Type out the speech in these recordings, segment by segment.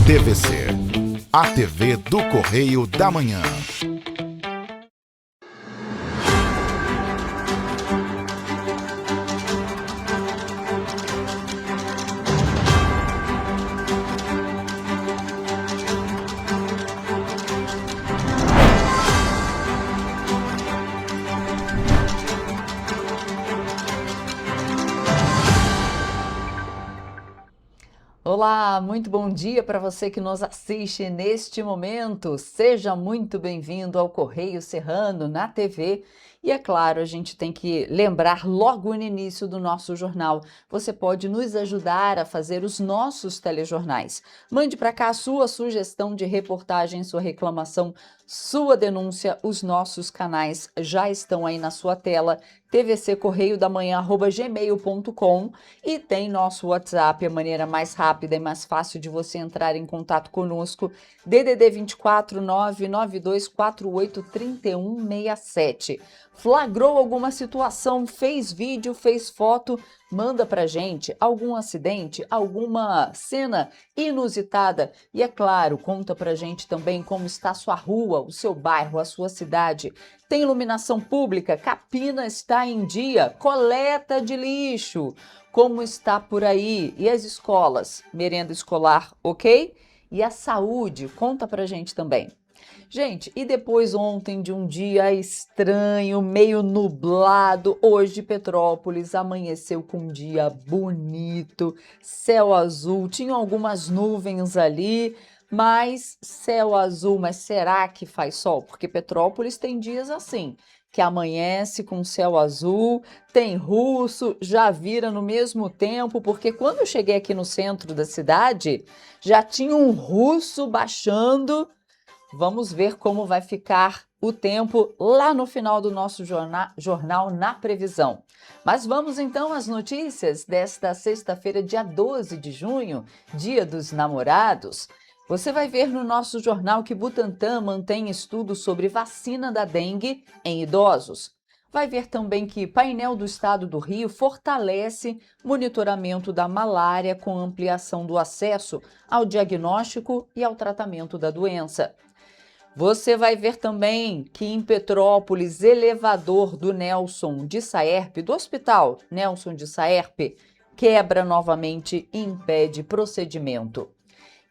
TVC, a TV do Correio da Manhã. Olá, muito bom dia para você que nos assiste neste momento. Seja muito bem-vindo ao Correio Serrano na TV. E é claro, a gente tem que lembrar logo no início do nosso jornal. Você pode nos ajudar a fazer os nossos telejornais. Mande para cá a sua sugestão de reportagem, sua reclamação, sua denúncia. Os nossos canais já estão aí na sua tela. tvccorreiodamanhã@gmail.com e tem nosso WhatsApp, a maneira mais rápida e mais fácil de você entrar em contato conosco, DDD 24 99248 3167. Flagrou alguma situação, fez vídeo, fez foto, manda pra gente algum acidente, alguma cena inusitada e, é claro, conta pra gente também como está a sua rua, o seu bairro, a sua cidade. Tem iluminação pública? Capina está em dia? Coleta de lixo? Como está por aí? E as escolas? Merenda escolar, ok? E a saúde? Conta pra gente também. Gente, e depois ontem de um dia estranho, meio nublado, hoje Petrópolis amanheceu com um dia bonito, céu azul, tinham algumas nuvens ali, mas céu azul, mas será que faz sol? Porque Petrópolis tem dias assim, que amanhece com céu azul, tem russo, já vira no mesmo tempo, porque quando eu cheguei aqui no centro da cidade, já tinha um russo baixando. Vamos ver como vai ficar o tempo lá no final do nosso jornal na previsão. Mas vamos então às notícias desta sexta-feira, dia 12 de junho, Dia dos Namorados. Você vai ver no nosso jornal que Butantan mantém estudos sobre vacina da dengue em idosos. Vai ver também que painel do Estado do Rio fortalece monitoramento da malária com ampliação do acesso ao diagnóstico e ao tratamento da doença. Você vai ver também que em Petrópolis, elevador do Nelson de Saerpe, do Hospital Nelson de Saerpe, quebra novamente e impede procedimento.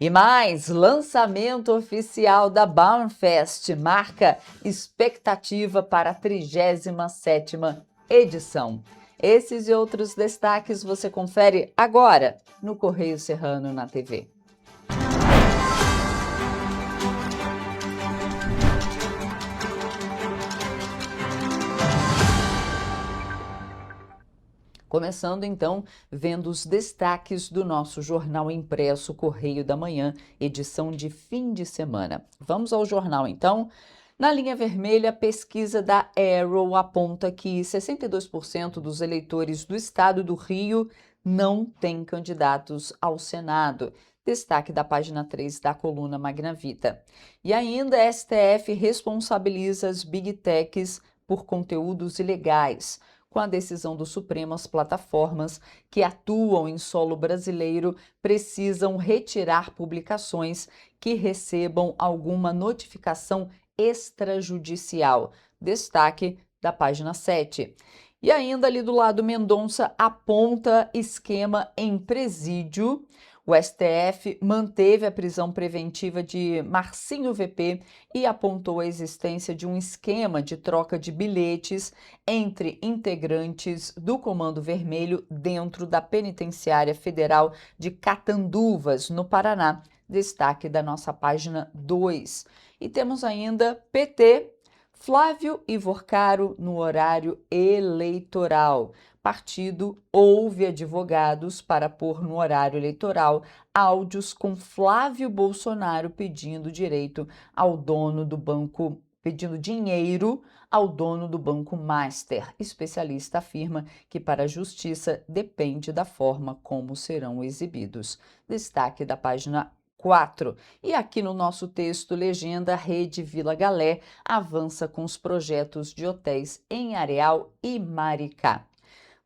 E mais, lançamento oficial da Baumfest marca expectativa para a 37ª edição. Esses e outros destaques você confere agora no Correio Serrano na TV. Começando então, vendo os destaques do nosso jornal impresso Correio da Manhã, edição de fim de semana. Vamos ao jornal então. Na linha vermelha, a pesquisa da Arrow aponta que 62% dos eleitores do estado do Rio não têm candidatos ao Senado. Destaque da página 3 da coluna Magnavita. E ainda, STF responsabiliza as Big Techs por conteúdos ilegais. Com a decisão do Supremo, as plataformas que atuam em solo brasileiro precisam retirar publicações que recebam alguma notificação extrajudicial. Destaque da página 7. E ainda ali do lado, Mendonça aponta esquema em presídio. O STF manteve a prisão preventiva de Marcinho VP e apontou a existência de um esquema de troca de bilhetes entre integrantes do Comando Vermelho dentro da Penitenciária Federal de Catanduvas, no Paraná. Destaque da nossa página 2. E temos ainda PT, Flávio Ivorcaro no horário eleitoral. Partido ouve advogados para pôr no horário eleitoral áudios com Flávio Bolsonaro pedindo direito ao dono do banco, pedindo dinheiro ao dono do Banco Master. Especialista afirma que para a justiça depende da forma como serão exibidos. Destaque da página 4. E aqui no nosso texto, legenda, Rede Vila Galé avança com os projetos de hotéis em Areal e Maricá.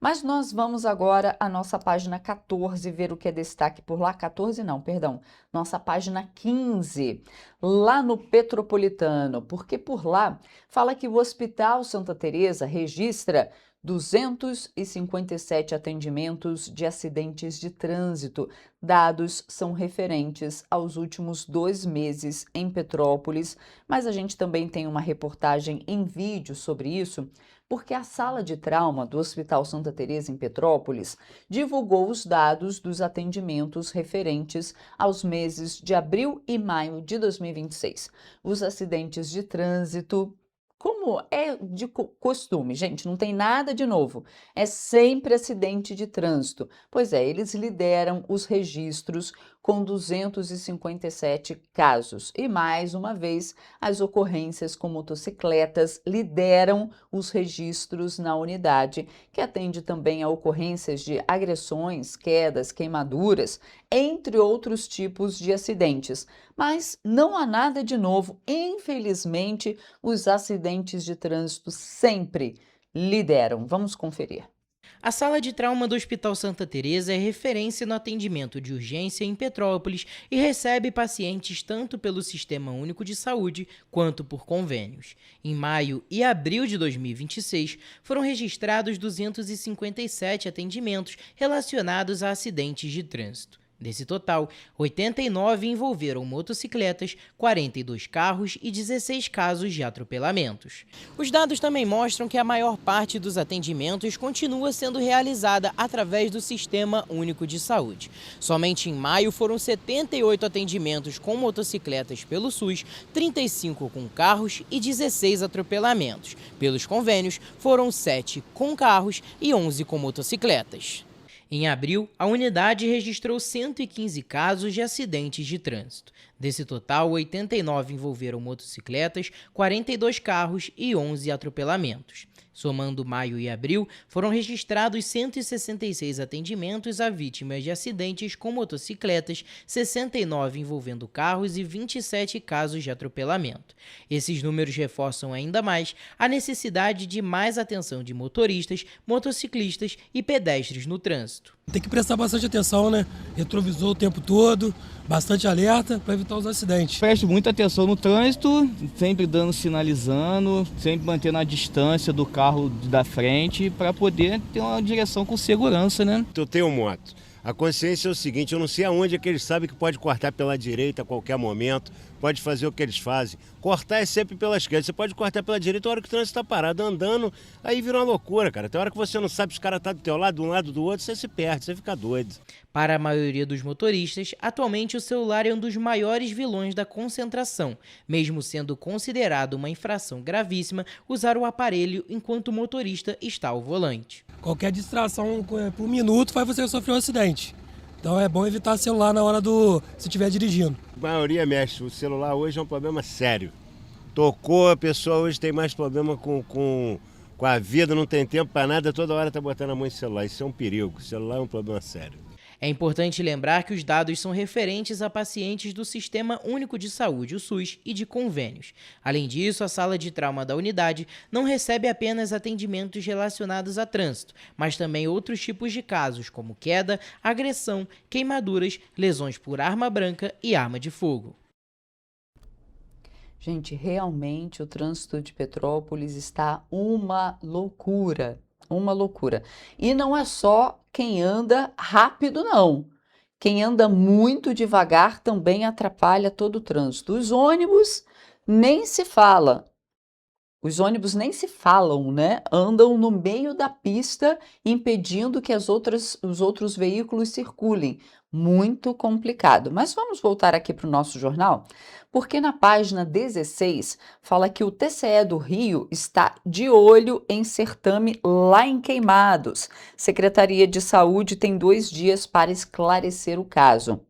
Mas nós vamos agora à nossa página 14 ver o que é destaque por lá. 14 não, perdão. Nossa página 15, lá no Petropolitano, porque por lá fala que o Hospital Santa Teresa registra 257 atendimentos de acidentes de trânsito. Dados são referentes aos últimos 2 meses em Petrópolis, mas a gente também tem uma reportagem em vídeo sobre isso, porque a sala de trauma do Hospital Santa Teresa em Petrópolis divulgou os dados dos atendimentos referentes aos meses de abril e maio de 2026. Os acidentes de trânsito, como é de costume, gente, não tem nada de novo, é sempre acidente de trânsito. Pois é, eles lideram os registros com 257 casos. E mais uma vez, as ocorrências com motocicletas lideram os registros na unidade, que atende também a ocorrências de agressões, quedas, queimaduras, entre outros tipos de acidentes. Mas não há nada de novo. Infelizmente, os acidentes de trânsito sempre lideram. Vamos conferir. A sala de trauma do Hospital Santa Teresa é referência no atendimento de urgência em Petrópolis e recebe pacientes tanto pelo Sistema Único de Saúde quanto por convênios. Em maio e abril de 2026, foram registrados 257 atendimentos relacionados a acidentes de trânsito. Desse total, 89 envolveram motocicletas, 42 carros e 16 casos de atropelamentos. Os dados também mostram que a maior parte dos atendimentos continua sendo realizada através do Sistema Único de Saúde. Somente em maio foram 78 atendimentos com motocicletas pelo SUS, 35 com carros e 16 atropelamentos. Pelos convênios, foram 7 com carros e 11 com motocicletas. Em abril, a unidade registrou 115 casos de acidentes de trânsito. Desse total, 89 envolveram motocicletas, 42 carros e 11 atropelamentos. Somando maio e abril, foram registrados 166 atendimentos a vítimas de acidentes com motocicletas, 69 envolvendo carros e 27 casos de atropelamento. Esses números reforçam ainda mais a necessidade de mais atenção de motoristas, motociclistas e pedestres no trânsito. Tem que prestar bastante atenção, né? Retrovisor o tempo todo, bastante alerta para evitar os acidentes. Presto muita atenção no trânsito, sempre sinalizando, sempre mantendo a distância do carro da frente para poder ter uma direção com segurança, né? Eu tenho moto. A consciência é o seguinte, eu não sei aonde é que eles sabem que pode cortar pela direita a qualquer momento, pode fazer o que eles fazem. Cortar é sempre pela esquerda, você pode cortar pela direita a hora que o trânsito está parado, andando, aí vira uma loucura, cara. Tem hora que você não sabe se o cara está do teu lado, de um lado do outro, você se perde, você fica doido. Para a maioria dos motoristas, atualmente o celular é um dos maiores vilões da concentração. Mesmo sendo considerado uma infração gravíssima, usar o aparelho enquanto o motorista está ao volante. Qualquer distração por minuto faz você sofrer um acidente. Então é bom evitar celular na hora se estiver dirigindo. A maioria mexe, o celular hoje é um problema sério. Tocou, a pessoa hoje tem mais problema com a vida, não tem tempo para nada, toda hora tá botando a mão em celular. Isso é um perigo, o celular é um problema sério. É importante lembrar que os dados são referentes a pacientes do Sistema Único de Saúde, o SUS, e de convênios. Além disso, a sala de trauma da unidade não recebe apenas atendimentos relacionados a trânsito, mas também outros tipos de casos, como queda, agressão, queimaduras, lesões por arma branca e arma de fogo. Gente, realmente o trânsito de Petrópolis está uma loucura. Uma loucura. E não é só quem anda rápido, não. Quem anda muito devagar também atrapalha todo o trânsito. Os ônibus nem se fala. Os ônibus nem se falam, né? Andam no meio da pista, impedindo que os outros veículos circulem. Muito complicado. Mas vamos voltar aqui para o nosso jornal, porque na página 16 fala que o TCE do Rio está de olho em certame lá em Queimados. Secretaria de Saúde tem 2 dias para esclarecer o caso.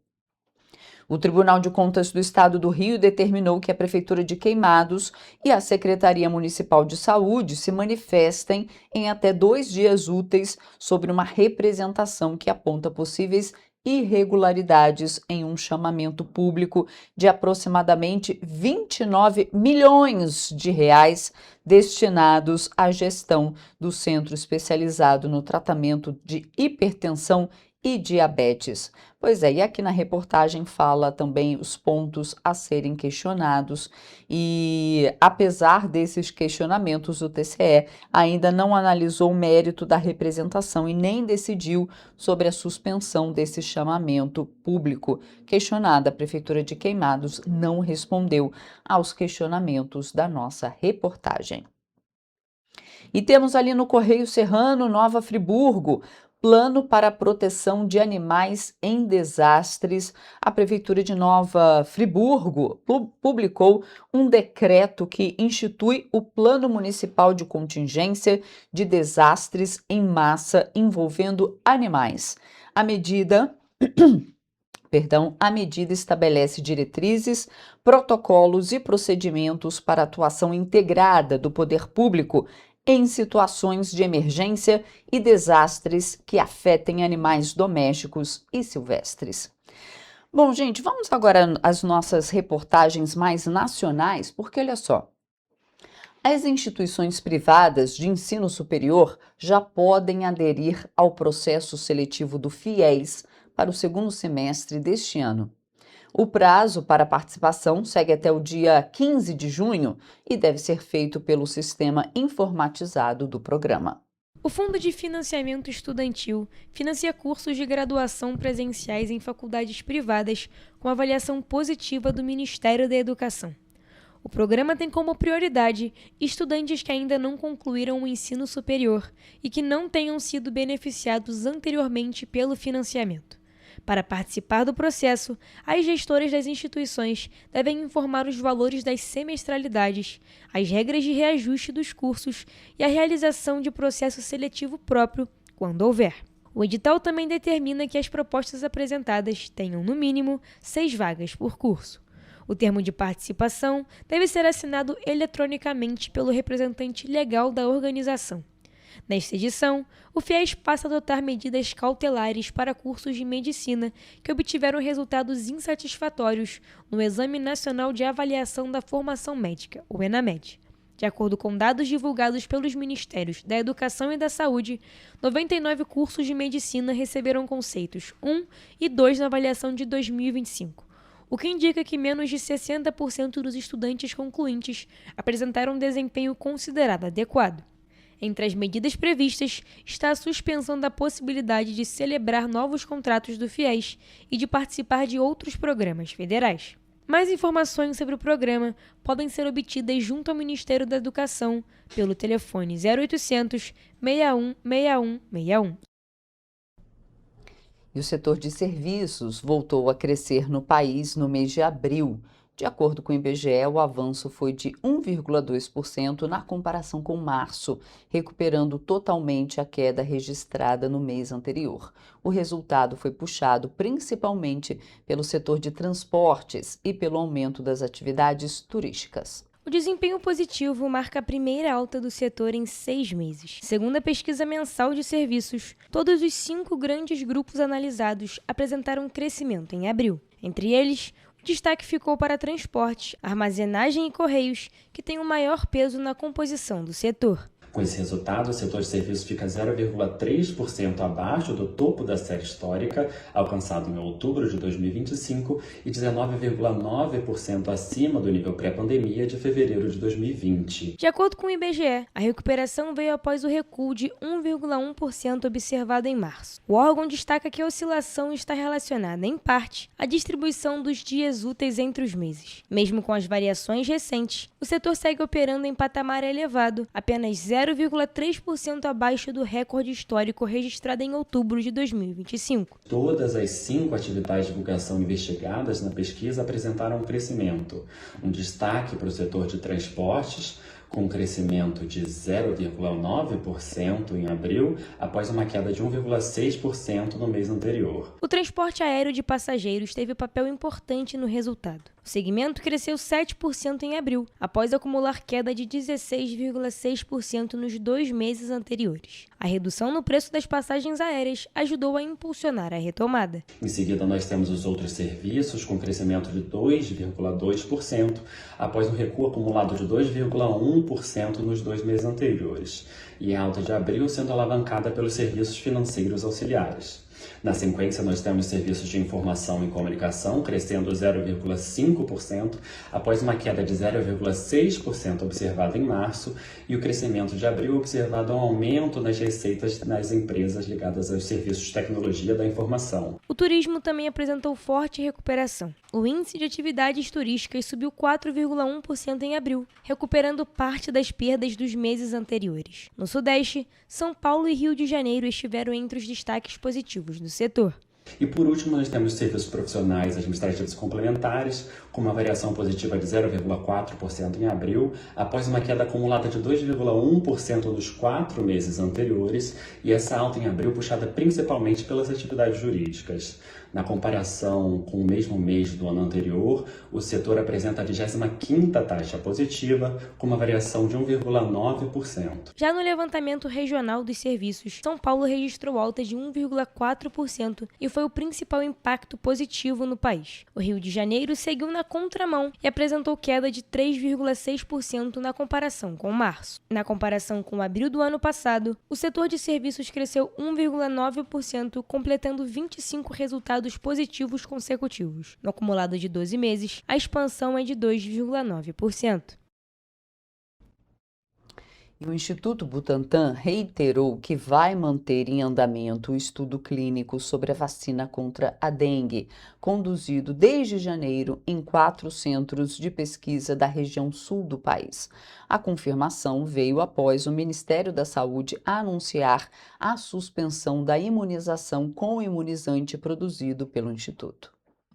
O Tribunal de Contas do Estado do Rio determinou que a Prefeitura de Queimados e a Secretaria Municipal de Saúde se manifestem em até 2 dias úteis sobre uma representação que aponta possíveis irregularidades em um chamamento público de aproximadamente 29 milhões de reais destinados à gestão do Centro Especializado no Tratamento de Hipertensão e Diabetes. Pois é, e aqui na reportagem fala também os pontos a serem questionados e, apesar desses questionamentos, o TCE ainda não analisou o mérito da representação e nem decidiu sobre a suspensão desse chamamento público. Questionada, a Prefeitura de Queimados não respondeu aos questionamentos da nossa reportagem. E temos ali no Correio Serrano, Nova Friburgo, Plano para a Proteção de Animais em Desastres. A Prefeitura de Nova Friburgo publicou um decreto que institui o Plano Municipal de Contingência de Desastres em Massa envolvendo animais. A medida estabelece diretrizes, protocolos e procedimentos para atuação integrada do poder público em situações de emergência e desastres que afetem animais domésticos e silvestres. Bom, gente, vamos agora às nossas reportagens mais nacionais, porque olha só, as instituições privadas de ensino superior já podem aderir ao processo seletivo do FIES para o segundo semestre deste ano. O prazo para participação segue até o dia 15 de junho e deve ser feito pelo sistema informatizado do programa. O Fundo de Financiamento Estudantil financia cursos de graduação presenciais em faculdades privadas com avaliação positiva do Ministério da Educação. O programa tem como prioridade estudantes que ainda não concluíram o ensino superior e que não tenham sido beneficiados anteriormente pelo financiamento. Para participar do processo, as gestoras das instituições devem informar os valores das semestralidades, as regras de reajuste dos cursos e a realização de processo seletivo próprio, quando houver. O edital também determina que as propostas apresentadas tenham, no mínimo, 6 vagas por curso. O termo de participação deve ser assinado eletronicamente pelo representante legal da organização. Nesta edição, o FIES passa a adotar medidas cautelares para cursos de medicina que obtiveram resultados insatisfatórios no Exame Nacional de Avaliação da Formação Médica, o ENAMED. De acordo com dados divulgados pelos Ministérios da Educação e da Saúde, 99 cursos de medicina receberam conceitos 1 e 2 na avaliação de 2025, o que indica que menos de 60% dos estudantes concluintes apresentaram um desempenho considerado adequado. Entre as medidas previstas está a suspensão da possibilidade de celebrar novos contratos do FIES e de participar de outros programas federais. Mais informações sobre o programa podem ser obtidas junto ao Ministério da Educação pelo telefone 0800 61 61 61. E o setor de serviços voltou a crescer no país no mês de abril. De acordo com o IBGE, o avanço foi de 1,2% na comparação com março, recuperando totalmente a queda registrada no mês anterior. O resultado foi puxado principalmente pelo setor de transportes e pelo aumento das atividades turísticas. O desempenho positivo marca a primeira alta do setor em 6 meses. Segundo a pesquisa mensal de serviços, todos os 5 grandes grupos analisados apresentaram crescimento em abril. Entre eles, o destaque ficou para transportes, armazenagem e correios, que têm o maior peso na composição do setor. Com esse resultado, o setor de serviços fica 0,3% abaixo do topo da série histórica, alcançado em outubro de 2025, e 19,9% acima do nível pré-pandemia de fevereiro de 2020. De acordo com o IBGE, a recuperação veio após o recuo de 1,1% observado em março. O órgão destaca que a oscilação está relacionada, em parte, à distribuição dos dias úteis entre os meses. Mesmo com as variações recentes, o setor segue operando em patamar elevado, apenas 0,3% abaixo do recorde histórico registrado em outubro de 2025. Todas as 5 atividades de divulgação investigadas na pesquisa apresentaram um crescimento. Um destaque para o setor de transportes, com um crescimento de 0,9% em abril, após uma queda de 1,6% no mês anterior. O transporte aéreo de passageiros teve papel importante no resultado. O segmento cresceu 7% em abril, após acumular queda de 16,6% nos 2 meses anteriores. A redução no preço das passagens aéreas ajudou a impulsionar a retomada. Em seguida, nós temos os outros serviços, com crescimento de 2,2%, após um recuo acumulado de 2,1% nos 2 meses anteriores, e a alta de abril sendo alavancada pelos serviços financeiros auxiliares. Na sequência, nós temos serviços de informação e comunicação crescendo 0,5%, após uma queda de 0,6% observada em março, e o crescimento de abril observado um aumento nas receitas das empresas ligadas aos serviços de tecnologia da informação. O turismo também apresentou forte recuperação. O índice de atividades turísticas subiu 4,1% em abril, recuperando parte das perdas dos meses anteriores. No Sudeste, São Paulo e Rio de Janeiro estiveram entre os destaques positivos do setor. E por último, nós temos serviços profissionais administrativos complementares, com uma variação positiva de 0,4% em abril, após uma queda acumulada de 2,1% nos 4 meses anteriores, e essa alta em abril puxada principalmente pelas atividades jurídicas. Na comparação com o mesmo mês do ano anterior, o setor apresenta a 25ª taxa positiva, com uma variação de 1,9%. Já no levantamento regional dos serviços, São Paulo registrou alta de 1,4% e foi o principal impacto positivo no país. O Rio de Janeiro seguiu na contramão e apresentou queda de 3,6% na comparação com março. Na comparação com abril do ano passado, o setor de serviços cresceu 1,9%, completando 25 resultados positivos consecutivos. No acumulado de 12 meses, a expansão é de 2,9%. E o Instituto Butantan reiterou que vai manter em andamento o estudo clínico sobre a vacina contra a dengue, conduzido desde janeiro em 4 centros de pesquisa da região sul do país. A confirmação veio após o Ministério da Saúde anunciar a suspensão da imunização com o imunizante produzido pelo Instituto.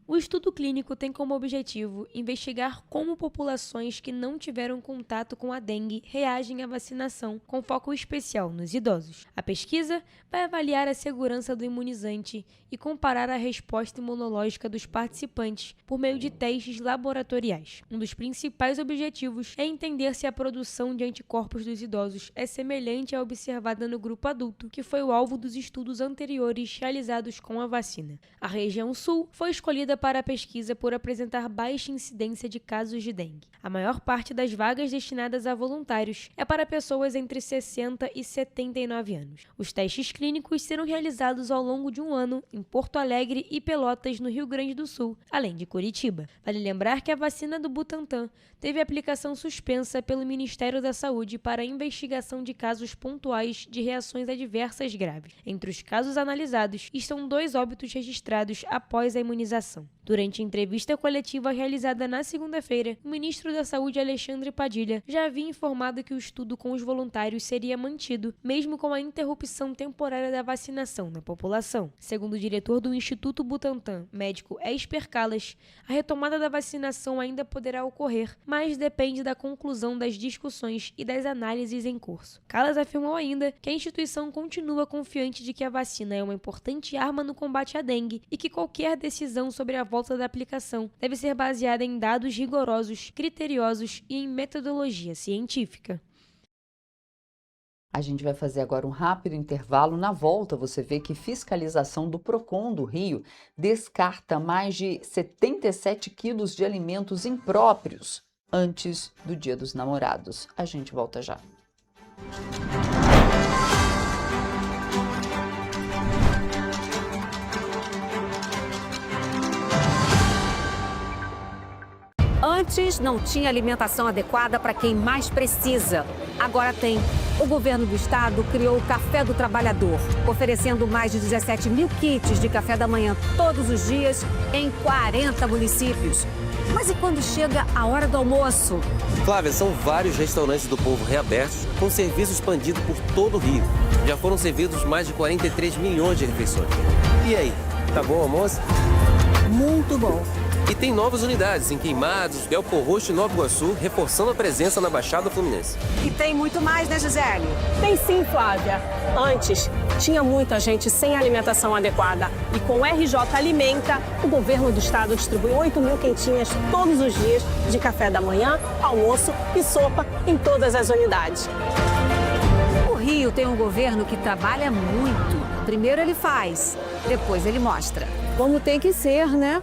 O estudo clínico tem como objetivo investigar como populações que não tiveram contato com a dengue reagem à vacinação, com foco especial nos idosos. A pesquisa vai avaliar a segurança do imunizante e comparar a resposta imunológica dos participantes por meio de testes laboratoriais. Um dos principais objetivos é entender se a produção de anticorpos dos idosos é semelhante à observada no grupo adulto, que foi o alvo dos estudos anteriores realizados com a vacina. A região sul foi escolhida para a pesquisa por apresentar baixa incidência de casos de dengue. A maior parte das vagas destinadas a voluntários é para pessoas entre 60 e 79 anos. Os testes clínicos serão realizados ao longo de um ano em Porto Alegre e Pelotas, no Rio Grande do Sul, além de Curitiba. Vale lembrar que a vacina do Butantan teve aplicação suspensa pelo Ministério da Saúde para a investigação de casos pontuais de reações adversas graves. Entre os casos analisados estão 2 óbitos registrados após a imunização. Durante a entrevista coletiva realizada na segunda-feira, o ministro da Saúde, Alexandre Padilha, já havia informado que o estudo com os voluntários seria mantido, mesmo com a interrupção temporária da vacinação na população. Segundo o diretor do Instituto Butantan, médico Esper Calas, a retomada da vacinação ainda poderá ocorrer, mas depende da conclusão das discussões e das análises em curso. Calas afirmou ainda que a instituição continua confiante de que a vacina é uma importante arma no combate à dengue e que qualquer decisão sobre a volta da aplicação deve ser baseada em dados rigorosos, criteriosos e em metodologia científica. A gente vai fazer agora um rápido intervalo. Na volta, você vê que fiscalização do Procon do Rio descarta mais de 77 quilos de alimentos impróprios antes do Dia dos Namorados. A gente volta já. Antes não tinha alimentação adequada para quem mais precisa. Agora tem. O governo do estado criou o Café do Trabalhador, oferecendo mais de 17 mil kits de café da manhã todos os dias em 40 municípios. Mas e quando chega a hora do almoço? Flávia, são vários restaurantes do povo reabertos com serviço expandido por todo o Rio. Já foram servidos mais de 43 milhões de refeições. E aí, tá bom o almoço? Muito bom. E tem novas unidades em Queimados, Belfor Roxo e Nova Iguaçu, reforçando a presença na Baixada Fluminense. E tem muito mais, né, Gisele? Tem sim, Flávia. Antes, tinha muita gente sem alimentação adequada. E com o RJ Alimenta, o governo do estado distribui 8 mil quentinhas todos os dias de café da manhã, almoço e sopa em todas as unidades. O Rio tem um governo que trabalha muito. Primeiro ele faz, depois ele mostra. Como tem que ser, né?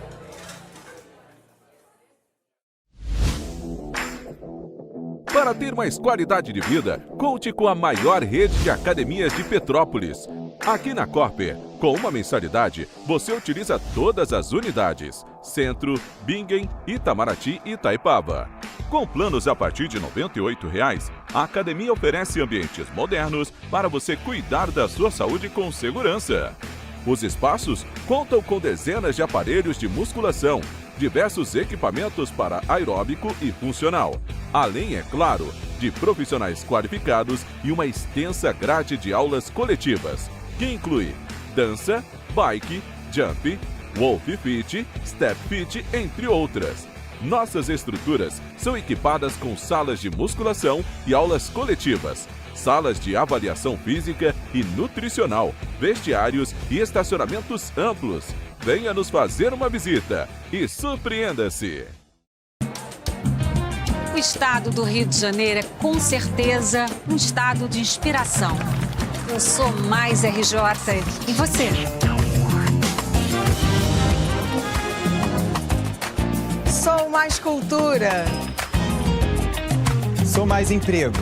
Para ter mais qualidade de vida, conte com a maior rede de academias de Petrópolis. Aqui na Corper, com uma mensalidade, você utiliza todas as unidades: Centro, Bingen, Itamaraty e Itaipava. Com planos a partir de R$ 98,00, a academia oferece ambientes modernos para você cuidar da sua saúde com segurança. Os espaços contam com dezenas de aparelhos de musculação, diversos equipamentos para aeróbico e funcional, além, é claro, de profissionais qualificados e uma extensa grade de aulas coletivas, que inclui dança, bike, jump, wolf fit, step fit, entre outras. Nossas estruturas são equipadas com salas de musculação e aulas coletivas, salas de avaliação física e nutricional, vestiários e estacionamentos amplos. Venha nos fazer uma visita e surpreenda-se! O estado do Rio de Janeiro é com certeza um estado de inspiração. Eu sou mais RJ. E você? Sou mais cultura. Sou mais emprego.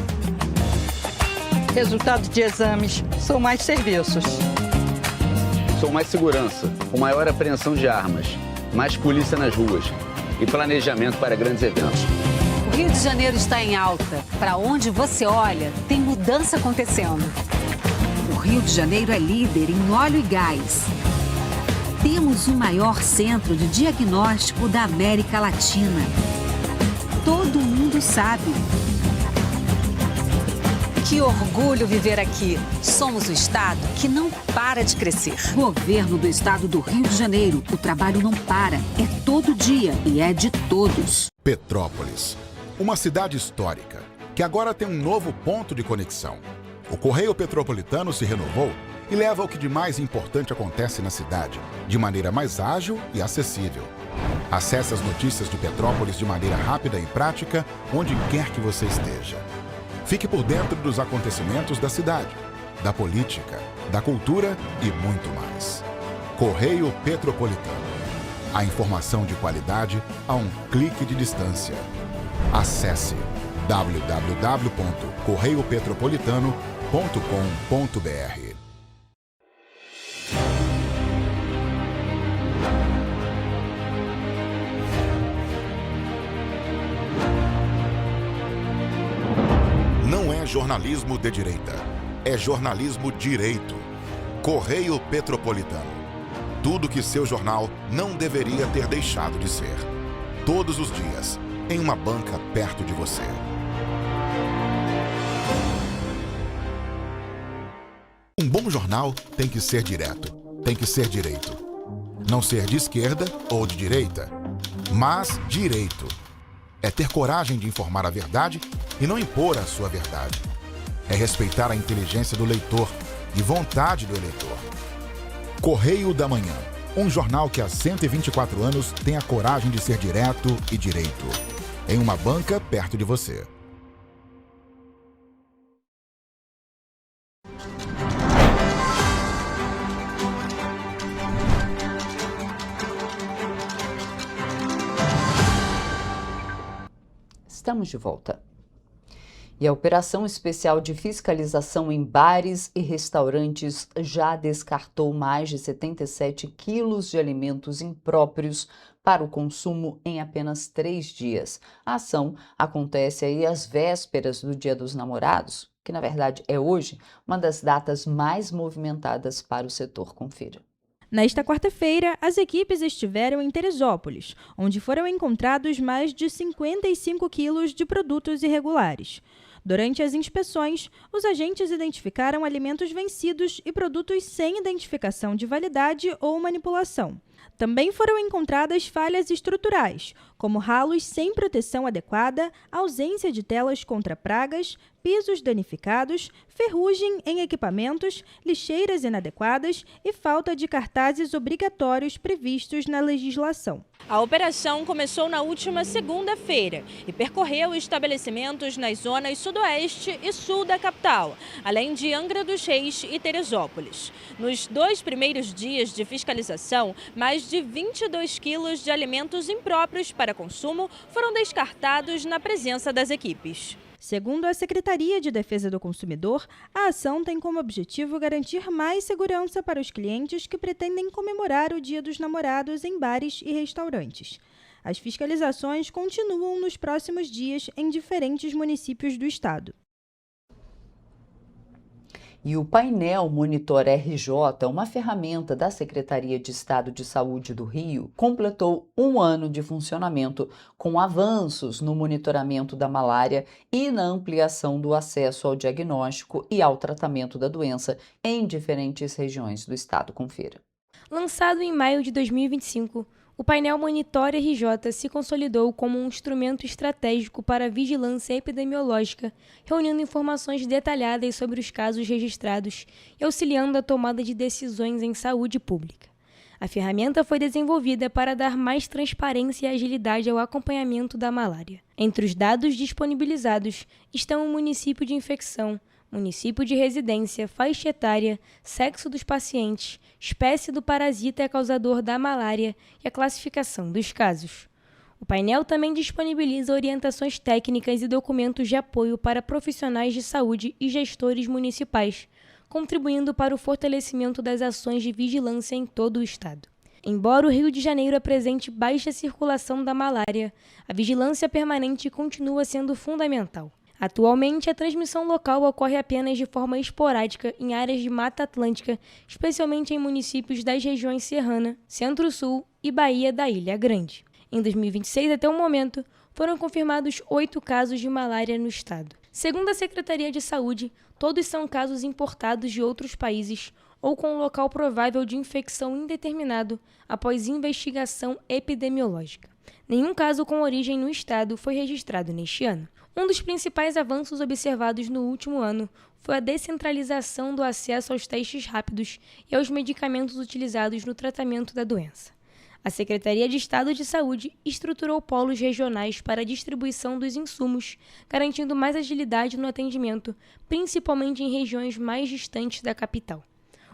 Resultado de exames. Sou mais serviços. Sou mais segurança, com maior apreensão de armas, mais polícia nas ruas e planejamento para grandes eventos. O Rio de Janeiro está em alta. Para onde você olha, tem mudança acontecendo. O Rio de Janeiro é líder em óleo e gás. Temos o maior centro de diagnóstico da América Latina. Todo mundo sabe. Que orgulho viver aqui. Somos o estado que não para de crescer. Governo do estado do Rio de Janeiro. O trabalho não para. É todo dia e é de todos. Petrópolis, uma cidade histórica que agora tem um novo ponto de conexão. O Correio Petropolitano se renovou e leva o que de mais importante acontece na cidade, de maneira mais ágil e acessível. Acesse as notícias de Petrópolis de maneira rápida e prática, onde quer que você esteja. Fique por dentro dos acontecimentos da cidade, da política, da cultura e muito mais. Correio Petropolitano. A informação de qualidade a um clique de distância. Acesse www.correiopetropolitano.com.br. Não é jornalismo de direita, é jornalismo direito. Correio Petropolitano. Tudo que seu jornal não deveria ter deixado de ser. Todos os dias, em uma banca perto de você. Um bom jornal tem que ser direto, tem que ser direito. Não ser de esquerda ou de direita, mas direito. É ter coragem de informar a verdade e não impor a sua verdade. É respeitar a inteligência do leitor e vontade do eleitor. Correio da Manhã, um jornal que há 124 anos tem a coragem de ser direto e direito. Em uma banca perto de você. Estamos de volta. E a Operação Especial de Fiscalização em bares e restaurantes já descartou mais de 77 quilos de alimentos impróprios para o consumo em apenas 3 dias. A ação acontece aí às vésperas do Dia dos Namorados, que na verdade é hoje uma das datas mais movimentadas para o setor. Confira. Nesta quarta-feira, as equipes estiveram em Teresópolis, onde foram encontrados mais de 55 quilos de produtos irregulares. Durante as inspeções, os agentes identificaram alimentos vencidos e produtos sem identificação de validade ou manipulação. Também foram encontradas falhas estruturais, como ralos sem proteção adequada, ausência de telas contra pragas, pisos danificados, ferrugem em equipamentos, lixeiras inadequadas e falta de cartazes obrigatórios previstos na legislação. A operação começou na última segunda-feira e percorreu estabelecimentos nas zonas sudoeste e sul da capital, além de Angra dos Reis e Teresópolis. Nos 2 primeiros dias de fiscalização, mais de 22 quilos de alimentos impróprios para consumo foram descartados na presença das equipes. Segundo a Secretaria de Defesa do Consumidor, a ação tem como objetivo garantir mais segurança para os clientes que pretendem comemorar o Dia dos Namorados em bares e restaurantes. As fiscalizações continuam nos próximos dias em diferentes municípios do estado. E o painel Monitor RJ, uma ferramenta da Secretaria de Estado de Saúde do Rio, completou 1 ano de funcionamento, com avanços no monitoramento da malária e na ampliação do acesso ao diagnóstico e ao tratamento da doença em diferentes regiões do estado. Confira. Lançado em maio de 2025, o painel Monitor RJ se consolidou como um instrumento estratégico para a vigilância epidemiológica, reunindo informações detalhadas sobre os casos registrados e auxiliando a tomada de decisões em saúde pública. A ferramenta foi desenvolvida para dar mais transparência e agilidade ao acompanhamento da malária. Entre os dados disponibilizados estão o município de infecção, município de residência, faixa etária, sexo dos pacientes, espécie do parasita causador da malária e a classificação dos casos. O painel também disponibiliza orientações técnicas e documentos de apoio para profissionais de saúde e gestores municipais, contribuindo para o fortalecimento das ações de vigilância em todo o estado. Embora o Rio de Janeiro apresente baixa circulação da malária, a vigilância permanente continua sendo fundamental. Atualmente, a transmissão local ocorre apenas de forma esporádica em áreas de Mata Atlântica, especialmente em municípios das regiões Serrana, Centro-Sul e Bahia da Ilha Grande. Em 2026, até o momento, foram confirmados 8 casos de malária no estado. Segundo a Secretaria de Saúde, todos são casos importados de outros países ou com local provável de infecção indeterminado após investigação epidemiológica. Nenhum caso com origem no estado foi registrado neste ano. Um dos principais avanços observados no último ano foi a descentralização do acesso aos testes rápidos e aos medicamentos utilizados no tratamento da doença. A Secretaria de Estado de Saúde estruturou polos regionais para a distribuição dos insumos, garantindo mais agilidade no atendimento, principalmente em regiões mais distantes da capital.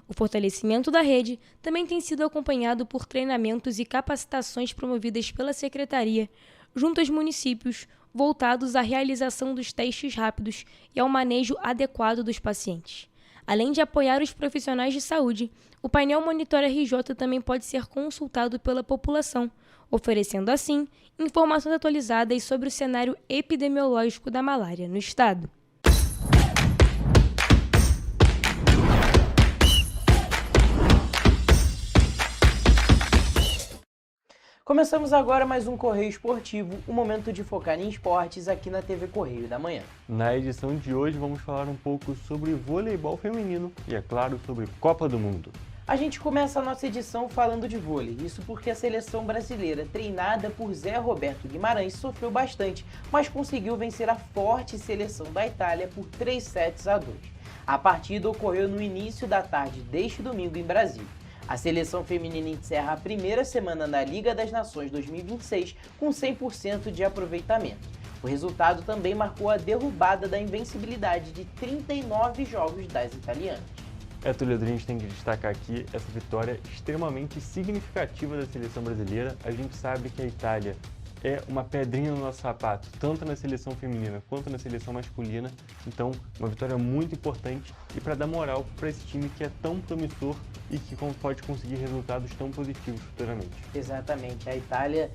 O fortalecimento da rede também tem sido acompanhado por treinamentos e capacitações promovidas pela Secretaria, junto aos municípios, voltados à realização dos testes rápidos e ao manejo adequado dos pacientes. Além de apoiar os profissionais de saúde, o painel Monitor RJ também pode ser consultado pela população, oferecendo assim informações atualizadas sobre o cenário epidemiológico da malária no estado. Começamos agora mais um Correio Esportivo, um momento de focar em esportes aqui na TV Correio da Manhã. Na edição de hoje vamos falar um pouco sobre voleibol feminino e, é claro, sobre Copa do Mundo. A gente começa a nossa edição falando de vôlei, isso porque a seleção brasileira, treinada por Zé Roberto Guimarães, sofreu bastante, mas conseguiu vencer a forte seleção da Itália por 3-2. A partida ocorreu no início da tarde deste domingo em Brasília. A seleção feminina encerra a primeira semana da Liga das Nações 2026 com 100% de aproveitamento. O resultado também marcou a derrubada da invencibilidade de 39 jogos das italianas. Toledo, a gente tem que destacar aqui essa vitória extremamente significativa da seleção brasileira. A gente sabe que a Itália é uma pedrinha no nosso sapato, tanto na seleção feminina quanto na seleção masculina. Então, uma vitória muito importante e para dar moral para esse time que é tão promissor e que pode conseguir resultados tão positivos futuramente. Exatamente, a Itália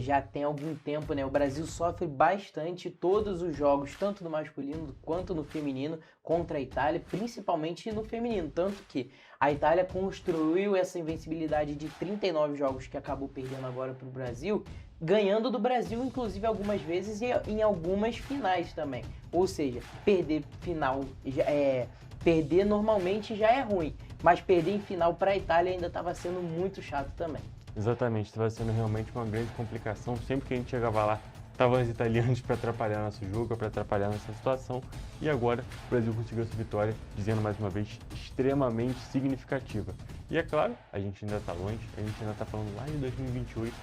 já tem algum tempo, né? O Brasil sofre bastante todos os jogos, tanto no masculino quanto no feminino, contra a Itália, principalmente no feminino, tanto que a Itália construiu essa invencibilidade de 39 jogos que acabou perdendo agora para o Brasil, ganhando do Brasil, inclusive, algumas vezes e em algumas finais também. Ou seja, perder final, perder normalmente já é ruim, mas perder em final para a Itália ainda estava sendo muito chato também. Exatamente, estava sendo realmente uma grande complicação. Sempre que a gente chegava lá, estavam os italianos para atrapalhar nosso jogo, para atrapalhar nossa situação. E agora o Brasil conseguiu essa vitória, dizendo mais uma vez, extremamente significativa. E é claro, a gente ainda está longe, a gente ainda está falando lá em 2028,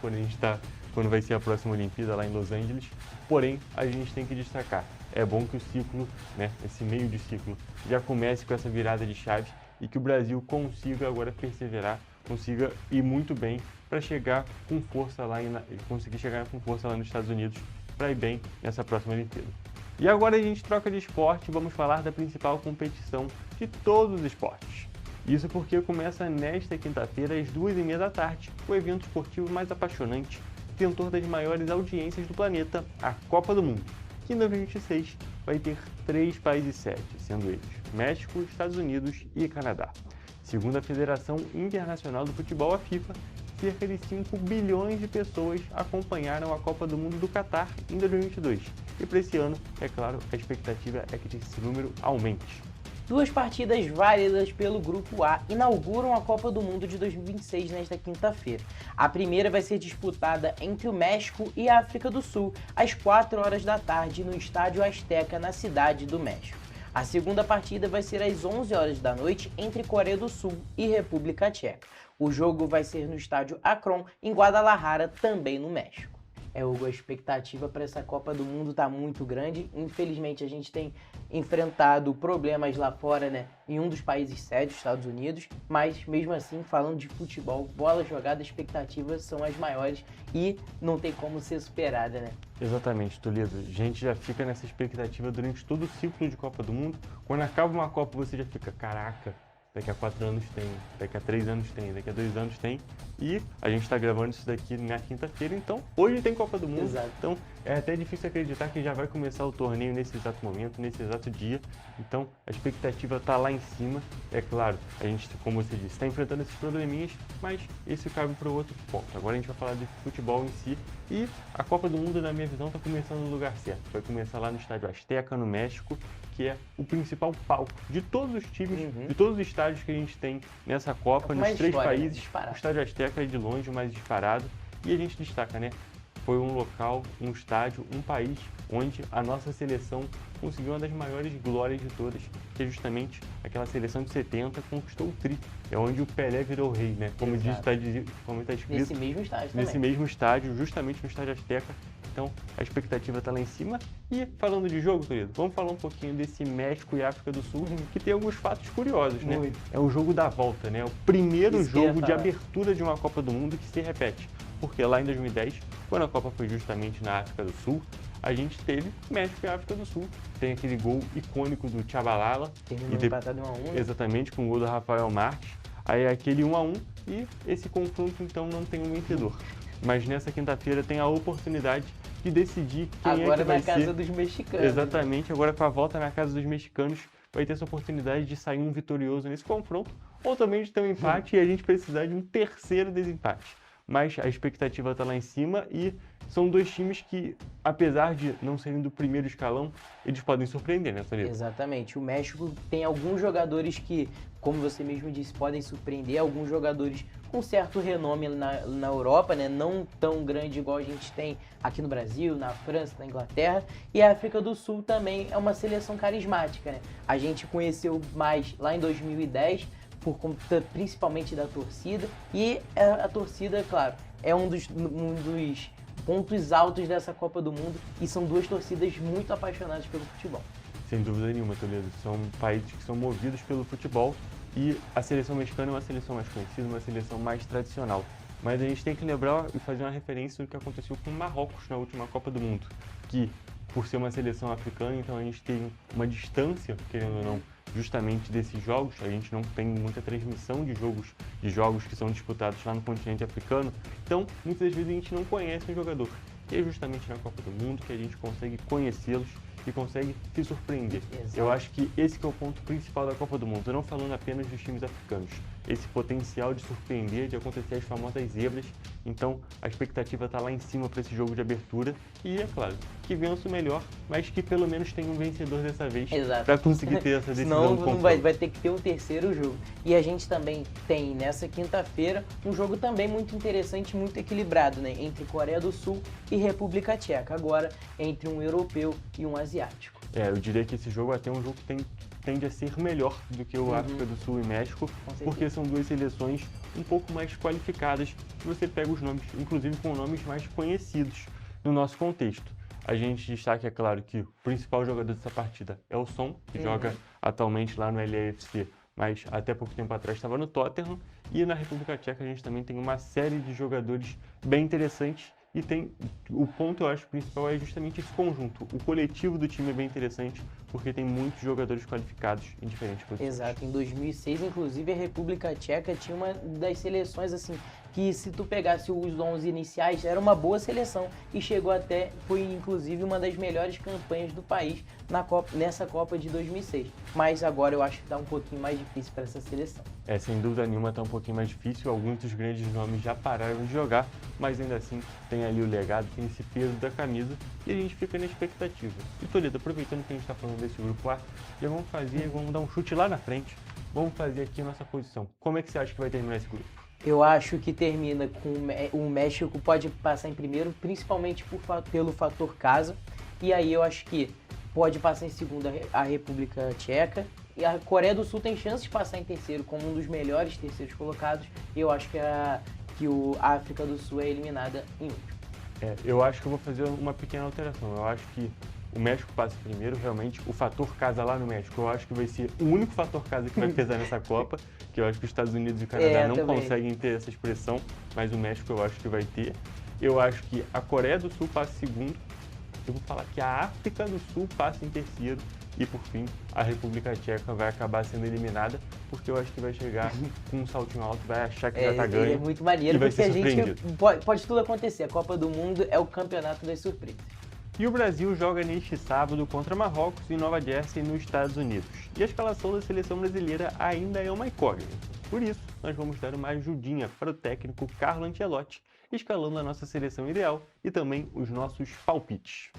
quando vai ser a próxima Olimpíada lá em Los Angeles. Porém, a gente tem que destacar, é bom que o ciclo, né, esse meio de ciclo, já comece com essa virada de chave e que o Brasil consiga agora perseverar, consiga ir muito bem para chegar com força conseguir chegar com força lá nos Estados Unidos para ir bem nessa próxima Olimpíada. E agora a gente troca de esporte e vamos falar da principal competição de todos os esportes. Isso porque começa nesta quinta-feira às 2h30 da tarde, o evento esportivo mais apaixonante, detentor das maiores audiências do planeta, a Copa do Mundo, que em 2026 vai ter 3 países sede, sendo eles México, Estados Unidos e Canadá. Segundo a Federação Internacional do Futebol, a FIFA, cerca de 5 bilhões de pessoas acompanharam a Copa do Mundo do Catar em 2022. E para esse ano, é claro, a expectativa é que esse número aumente. 2 partidas válidas pelo Grupo A inauguram a Copa do Mundo de 2026 nesta quinta-feira. A primeira vai ser disputada entre o México e a África do Sul, às 4 horas da tarde, no Estádio Azteca, na cidade do México. A segunda partida vai ser às 11 horas da noite, entre Coreia do Sul e República Tcheca. O jogo vai ser no Estádio Akron, em Guadalajara, também no México. Hugo, a expectativa para essa Copa do Mundo está muito grande. Infelizmente, a gente tem enfrentado problemas lá fora, né, em um dos países sede, Estados Unidos, mas mesmo assim, falando de futebol, bola jogada, expectativas são as maiores e não tem como ser superada, né? Exatamente, Toledo. A gente já fica nessa expectativa durante todo o ciclo de Copa do Mundo. Quando acaba uma Copa, você já fica, caraca, daqui a 4 anos tem, daqui a 3 anos tem, daqui a 2 anos tem. E a gente está gravando isso daqui na quinta-feira, então hoje tem Copa do Mundo. Exato. Então é até difícil acreditar que já vai começar o torneio nesse exato momento, nesse exato dia. Então a expectativa está lá em cima. É claro, a gente, como você disse, está enfrentando esses probleminhas, mas esse cabe para o outro ponto. Agora a gente vai falar de futebol em si. E a Copa do Mundo, na minha visão, está começando no lugar certo. Vai começar lá no Estádio Azteca, no México, que é o principal palco de todos os times, de todos os estádios que a gente tem nessa Copa, nos 3 países. O Estádio Azteca é de longe o mais disparado. E a gente destaca, né? Foi um local, um estádio, um país onde a nossa seleção conseguiu uma das maiores glórias de todas, que é justamente aquela seleção de 70 conquistou o tri. É onde o Pelé virou rei, né? Como está escrito. Nesse mesmo estádio também. Nesse mesmo estádio, justamente no Estádio Azteca. Então, a expectativa está lá em cima. E falando de jogo, querido, vamos falar um pouquinho desse México e África do Sul, que tem alguns fatos curiosos, né? Muito. É o jogo da volta, né? O primeiro Isso que eu ia jogo de falar. abertura de uma Copa do Mundo que se repete. Porque lá em 2010, quando a Copa foi justamente na África do Sul, a gente teve México e África do Sul. Tem aquele gol icônico do Tchabalala. Terminou empatado em 1 a 1, né? Exatamente, com o gol do Rafael Marques. Aí aquele 1 a 1 e esse confronto então não tem um vencedor. Mas nessa quinta-feira tem a oportunidade de decidir quem Agora é que vai na casa ser. dos mexicanos. Exatamente, agora com a volta na casa dos mexicanos, vai ter essa oportunidade de sair um vitorioso nesse confronto, ou também de ter um empate e a gente precisar de um terceiro desempate. Mas a expectativa está lá em cima e são 2 times que, apesar de não serem do primeiro escalão, eles podem surpreender, né, Toledo? Exatamente. O México tem alguns jogadores que, como você mesmo disse, podem surpreender. Alguns jogadores com certo renome na Europa, né? Não tão grande igual a gente tem aqui no Brasil, na França, na Inglaterra. E a África do Sul também é uma seleção carismática, né? A gente conheceu mais lá em 2010, por conta principalmente da torcida. E a torcida, claro, é um dos pontos altos dessa Copa do Mundo. E são 2 torcidas muito apaixonadas pelo futebol. Sem dúvida nenhuma, Toledo. São países que são movidos pelo futebol e a seleção mexicana é uma seleção mais conhecida, uma seleção mais tradicional. Mas a gente tem que lembrar e fazer uma referência do que aconteceu com o Marrocos na última Copa do Mundo, que, por ser uma seleção africana, então a gente tem uma distância, querendo ou não, justamente desses jogos. A gente não tem muita transmissão de jogos que são disputados lá no continente africano. Então, muitas vezes a gente não conhece um jogador. E é justamente na Copa do Mundo que a gente consegue conhecê-los e consegue se surpreender. Exato. Eu acho que esse que é o ponto principal da Copa do Mundo. Eu não falando apenas dos times africanos, esse potencial de surpreender, de acontecer as famosas zebras. Então a expectativa está lá em cima para esse jogo de abertura e, é claro, que vença o melhor, mas que pelo menos tenha um vencedor dessa vez para conseguir ter essa decisão. Senão vai ter que ter um terceiro jogo. E a gente também tem nessa quinta-feira um jogo também muito interessante, muito equilibrado, né? Entre Coreia do Sul e República Tcheca. Agora entre um europeu e um asiático. Eu diria que esse jogo até é um jogo que tende a ser melhor do que o África do Sul e México, porque são duas seleções um pouco mais qualificadas. Você pega os nomes, inclusive com nomes mais conhecidos no nosso contexto. A gente destaca, é claro, que o principal jogador dessa partida é o Son, que joga atualmente lá no LAFC, mas até pouco tempo atrás estava no Tottenham. E na República Tcheca a gente também tem uma série de jogadores bem interessantes. E o ponto, eu acho, principal é justamente esse conjunto. O coletivo do time é bem interessante, porque tem muitos jogadores qualificados em diferentes posições. Exato. Em 2006, inclusive, a República Tcheca tinha uma das seleções, assim, que se tu pegasse os 11 iniciais, era uma boa seleção e foi inclusive uma das melhores campanhas do país nessa Copa de 2006. Mas agora eu acho que está um pouquinho mais difícil para essa seleção. Sem dúvida nenhuma está um pouquinho mais difícil, alguns dos grandes nomes já pararam de jogar, mas ainda assim tem ali o legado, tem esse peso da camisa e a gente fica na expectativa. E Toledo, aproveitando que a gente está falando desse grupo A, já vamos dar um chute lá na frente, vamos fazer aqui a nossa posição. Como é que você acha que vai terminar esse grupo? Eu acho que termina com o México pode passar em primeiro, principalmente pelo fator casa. E aí eu acho que pode passar em segundo a República Tcheca. E a Coreia do Sul tem chance de passar em terceiro como um dos melhores terceiros colocados. E eu acho que a África do Sul é eliminada em último. Eu acho que eu vou fazer uma pequena alteração. Eu acho que o México passa primeiro, realmente. O fator casa lá no México, eu acho que vai ser o único fator casa que vai pesar nessa Copa, que eu acho que os Estados Unidos e o Canadá não conseguem ter essa expressão, mas o México eu acho que vai ter. Eu acho que a Coreia do Sul passa em segundo. Eu vou falar que a África do Sul passa em terceiro. E, por fim, a República Tcheca vai acabar sendo eliminada, porque eu acho que vai chegar com um saltinho alto, vai achar que já tá ganho. É muito maneiro, porque a gente pode tudo acontecer. A Copa do Mundo é o campeonato das surpresas. E o Brasil joga neste sábado contra Marrocos em Nova Jersey, nos Estados Unidos. E a escalação da seleção brasileira ainda é uma incógnita. Por isso, nós vamos dar uma ajudinha para o técnico Carlo Ancelotti, escalando a nossa seleção ideal e também os nossos palpites.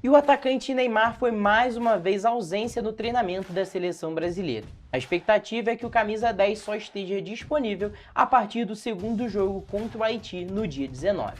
E o atacante Neymar foi mais uma vez ausência no treinamento da seleção brasileira. A expectativa é que o camisa 10 só esteja disponível a partir do segundo jogo contra o Haiti no dia 19.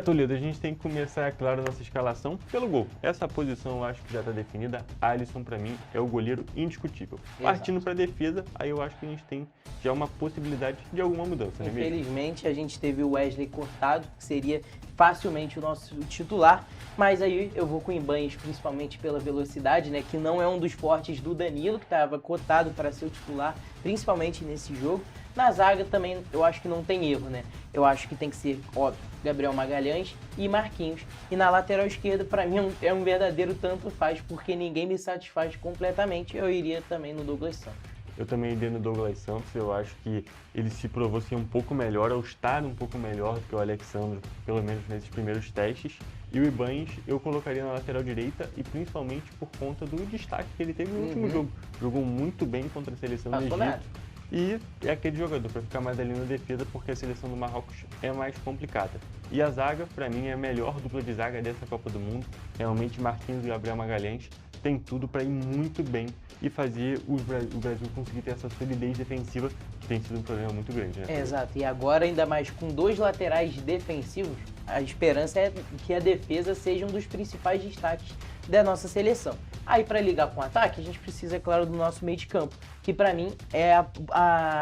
Toledo, a gente tem que começar, é claro, a nossa escalação pelo gol. Essa posição eu acho que já está definida. Alisson, para mim, é o goleiro indiscutível. Exato. Partindo para a defesa, aí eu acho que a gente tem já uma possibilidade de alguma mudança, né? Infelizmente, a gente teve o Wesley cortado, que seria facilmente o nosso titular, mas aí eu vou com o Ibanez, principalmente pela velocidade, né? Que não é um dos fortes do Danilo, que estava cotado para ser o titular, principalmente nesse jogo. Na zaga também eu acho que não tem erro, né? Eu acho que tem que ser, óbvio, Gabriel Magalhães e Marquinhos. E na lateral esquerda, para mim, é um verdadeiro tanto faz, porque ninguém me satisfaz completamente. Eu iria também no Douglas Santos. Eu também iria no Douglas Santos. Eu acho que ele se provou ser um pouco melhor, ou estar um pouco melhor do que o Alexandro, pelo menos nesses primeiros testes. E o Ibanez eu colocaria na lateral direita, e principalmente por conta do destaque que ele teve no último jogo. Jogou muito bem contra a seleção do Egito. E é aquele jogador para ficar mais ali na defesa, porque a seleção do Marrocos é mais complicada. E a zaga, para mim, é a melhor dupla de zaga dessa Copa do Mundo. Realmente, Marquinhos e Gabriel Magalhães tem tudo para ir muito bem e fazer o Brasil conseguir ter essa solidez defensiva, que tem sido um problema muito grande, né? Exato, e agora ainda mais com dois laterais defensivos, a esperança é que a defesa seja um dos principais destaques da nossa seleção. Aí, para ligar com o ataque, a gente precisa, é claro, do nosso meio de campo, que para mim é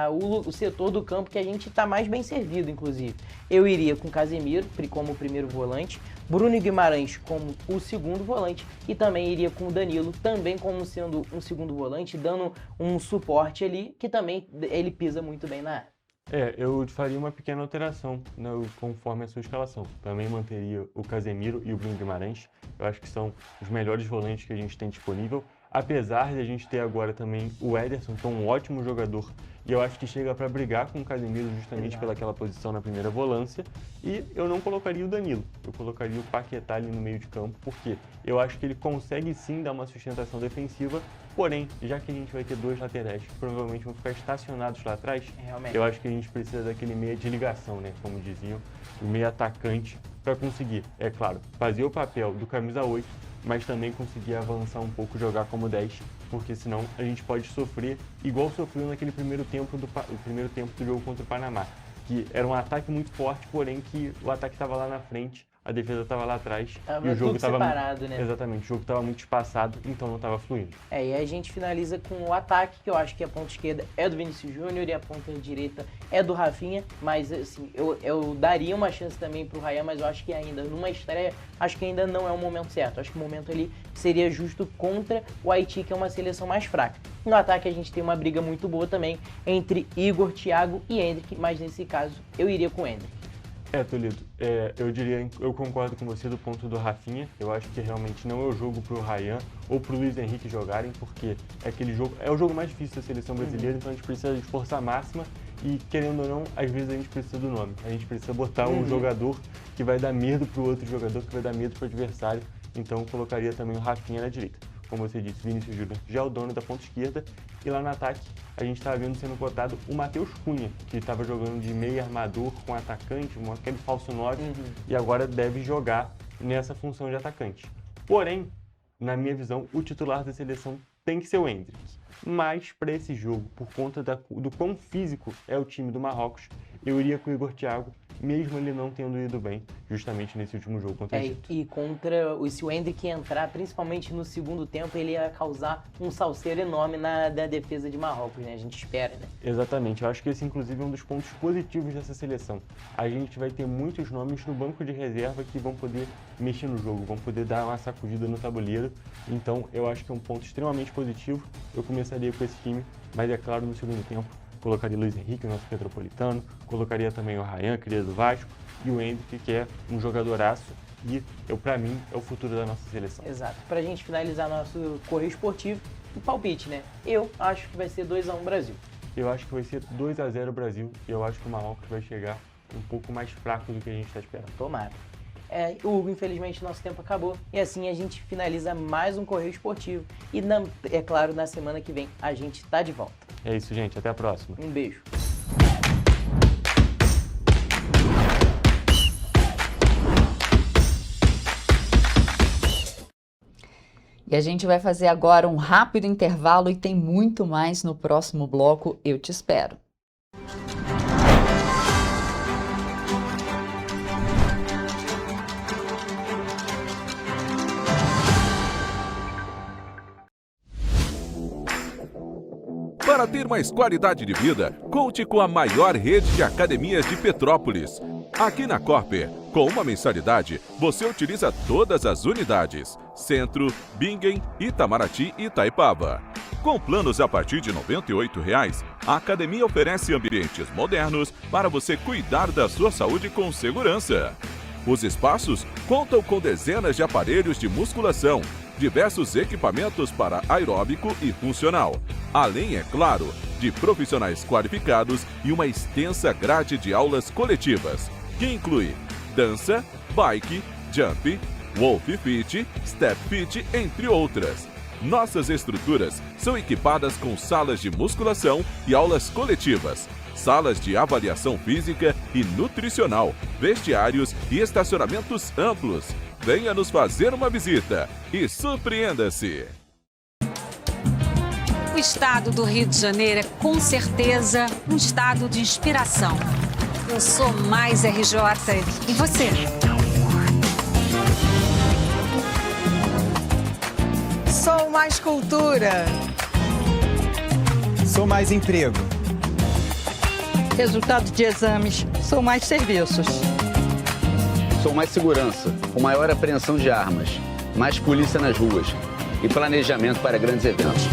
o setor do campo que a gente está mais bem servido, inclusive. Eu iria com Casemiro como o primeiro volante, Bruno Guimarães como o segundo volante e também iria com o Danilo, também como sendo um segundo volante, dando um suporte ali, que também ele pisa muito bem na área. Eu faria uma pequena alteração, né, conforme a sua escalação. Também manteria o Casemiro e o Bruno Guimarães. Eu acho que são os melhores volantes que a gente tem disponível. Apesar de a gente ter agora também o Ederson, que é um ótimo jogador. E eu acho que chega para brigar com o Casemiro justamente pelaquela posição na primeira volância. E eu não colocaria o Danilo. Eu colocaria o Paquetá ali no meio de campo, porque eu acho que ele consegue sim dar uma sustentação defensiva, Porém, já que a gente vai ter dois laterais que provavelmente vão ficar estacionados lá atrás, eu acho que a gente precisa daquele meia de ligação, né? Como diziam, o meia atacante, para conseguir, é claro, fazer o papel do camisa 8, mas também conseguir avançar um pouco, jogar como 10, porque senão a gente pode sofrer igual sofreu naquele primeiro tempo do jogo contra o Panamá, que era um ataque muito forte, porém que o ataque estava lá na frente, a defesa estava lá atrás e o jogo estava separado, né? Exatamente, o jogo estava muito espaçado, então não estava fluindo. E a gente finaliza com o ataque, que eu acho que a ponta esquerda é do Vinícius Júnior e a ponta direita é do Rafinha, mas assim, eu daria uma chance também pro Ryan, mas eu acho que ainda numa estreia, acho que ainda não é o momento certo. Acho que o momento ali seria justo contra o Haiti, que é uma seleção mais fraca. No ataque a gente tem uma briga muito boa também entre Igor, Thiago e Endrick, mas nesse caso eu iria com o Endrick. Toledo, eu concordo com você do ponto do Rafinha. Eu acho que realmente não é o jogo pro Ryan ou pro Luiz Henrique jogarem, porque é o jogo mais difícil da seleção brasileira, então a gente precisa de força máxima e, querendo ou não, às vezes a gente precisa do nome. A gente precisa botar um jogador que vai dar medo pro outro jogador, que vai dar medo pro adversário, então eu colocaria também o Rafinha na direita. Como você disse, Vinícius Júnior já é o dono da ponta esquerda, e lá no ataque a gente estava vendo sendo cotado o Matheus Cunha, que estava jogando de meio armador com atacante, aquele falso 9, e agora deve jogar nessa função de atacante. Porém, na minha visão, o titular da seleção tem que ser o Endrick. Mas para esse jogo, por conta do quão físico é o time do Marrocos, eu iria com o Igor Thiago, mesmo ele não tendo ido bem, justamente nesse último jogo contra o Egito. E se o Endrick entrar, principalmente no segundo tempo, ele ia causar um salseiro enorme na defesa de Marrocos, né? A gente espera, né? Exatamente, eu acho que esse inclusive é um dos pontos positivos dessa seleção. A gente vai ter muitos nomes no banco de reserva que vão poder mexer no jogo, vão poder dar uma sacudida no tabuleiro, então eu acho que é um ponto extremamente positivo. Eu começaria com esse time, mas é claro, no segundo tempo colocaria Luiz Henrique, o nosso Petropolitano, colocaria também o Ryan, querido do Vasco, e o Endrick, que é um jogadoraço e, para mim, é o futuro da nossa seleção. Exato. Pra gente finalizar nosso Correio Esportivo, o palpite, né? Eu acho que vai ser 2-1 Brasil. Eu acho que vai ser 2-0 Brasil, e eu acho que o Marrocos vai chegar um pouco mais fraco do que a gente está esperando. Tomara. Hugo, infelizmente nosso tempo acabou, e assim a gente finaliza mais um Correio Esportivo, e é claro, na semana que vem a gente tá de volta. É isso, gente. Até a próxima. Um beijo. E a gente vai fazer agora um rápido intervalo e tem muito mais no próximo bloco. Eu te espero. Para ter mais qualidade de vida, conte com a maior rede de academias de Petrópolis. Aqui na Corper, com uma mensalidade, você utiliza todas as unidades: Centro, Bingen, Itamaraty e Itaipava. Com planos a partir de R$ 98,00, a academia oferece ambientes modernos para você cuidar da sua saúde com segurança. Os espaços contam com dezenas de aparelhos de musculação, diversos equipamentos para aeróbico e funcional, além, é claro, de profissionais qualificados e uma extensa grade de aulas coletivas, que inclui dança, bike, jump, wolf fit, step fit, entre outras. Nossas estruturas são equipadas com salas de musculação e aulas coletivas, salas de avaliação física e nutricional, vestiários e estacionamentos amplos. Venha nos fazer uma visita e surpreenda-se! O estado do Rio de Janeiro é, com certeza, um estado de inspiração. Eu sou mais RJ. E você? Sou mais cultura. Sou mais emprego. Resultado de exames. Sou mais serviços. Sou mais segurança, com maior apreensão de armas, mais polícia nas ruas e planejamento para grandes eventos.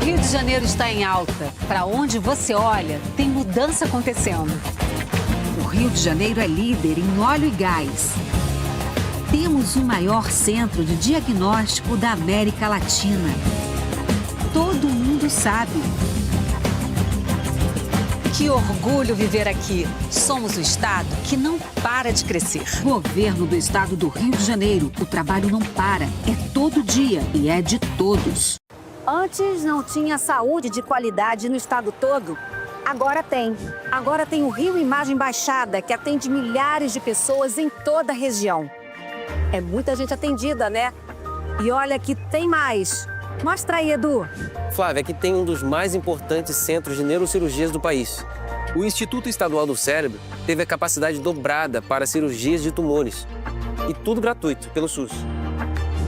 O Rio de Janeiro está em alta. Para onde você olha, tem mudança acontecendo. O Rio de Janeiro é líder em óleo e gás. Temos o maior centro de diagnóstico da América Latina. Todo mundo sabe. Que orgulho viver aqui. Somos o estado que não para de crescer. Governo do estado do Rio de Janeiro. O trabalho não para. É todo dia e é de todos. Antes não tinha saúde de qualidade no estado todo. Agora tem. Agora tem o Rio Imagem Baixada, que atende milhares de pessoas em toda a região. É muita gente atendida, né? E olha que tem mais. Mostra aí, Edu. Flávia, aqui tem um dos mais importantes centros de neurocirurgias do país. O Instituto Estadual do Cérebro teve a capacidade dobrada para cirurgias de tumores. E tudo gratuito, pelo SUS.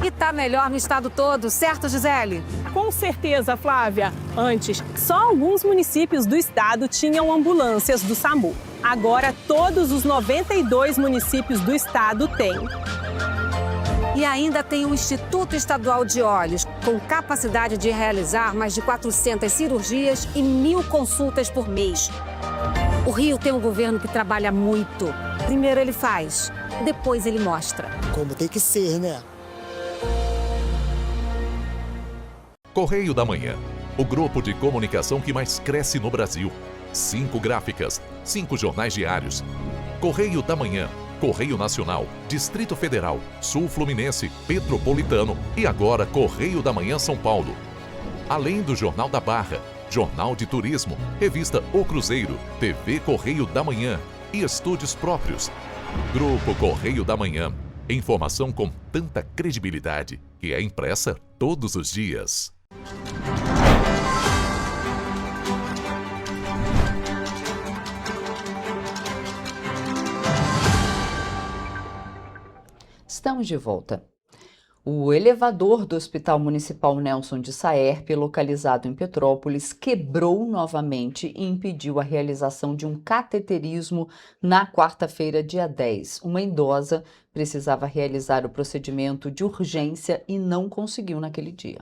E tá melhor no estado todo, certo, Gisele? Com certeza, Flávia. Antes, só alguns municípios do estado tinham ambulâncias do SAMU. Agora, todos os 92 municípios do estado têm. E ainda tem o Instituto Estadual de Olhos, com capacidade de realizar mais de 400 cirurgias e 1.000 consultas por mês. O Rio tem um governo que trabalha muito. Primeiro ele faz, depois ele mostra. Como tem que ser, né? Correio da Manhã, o grupo de comunicação que mais cresce no Brasil. 5 gráficas, 5 jornais diários. Correio da Manhã, Correio Nacional, Distrito Federal, Sul Fluminense, Petropolitano e agora Correio da Manhã São Paulo. Além do Jornal da Barra, Jornal de Turismo, Revista O Cruzeiro, TV Correio da Manhã e estúdios próprios. Grupo Correio da Manhã. Informação com tanta credibilidade que é impressa todos os dias. Estamos de volta. O elevador do Hospital Municipal Nelson de Saerpe, localizado em Petrópolis, quebrou novamente e impediu a realização de um cateterismo na quarta-feira, dia 10. Uma idosa precisava realizar o procedimento de urgência e não conseguiu naquele dia.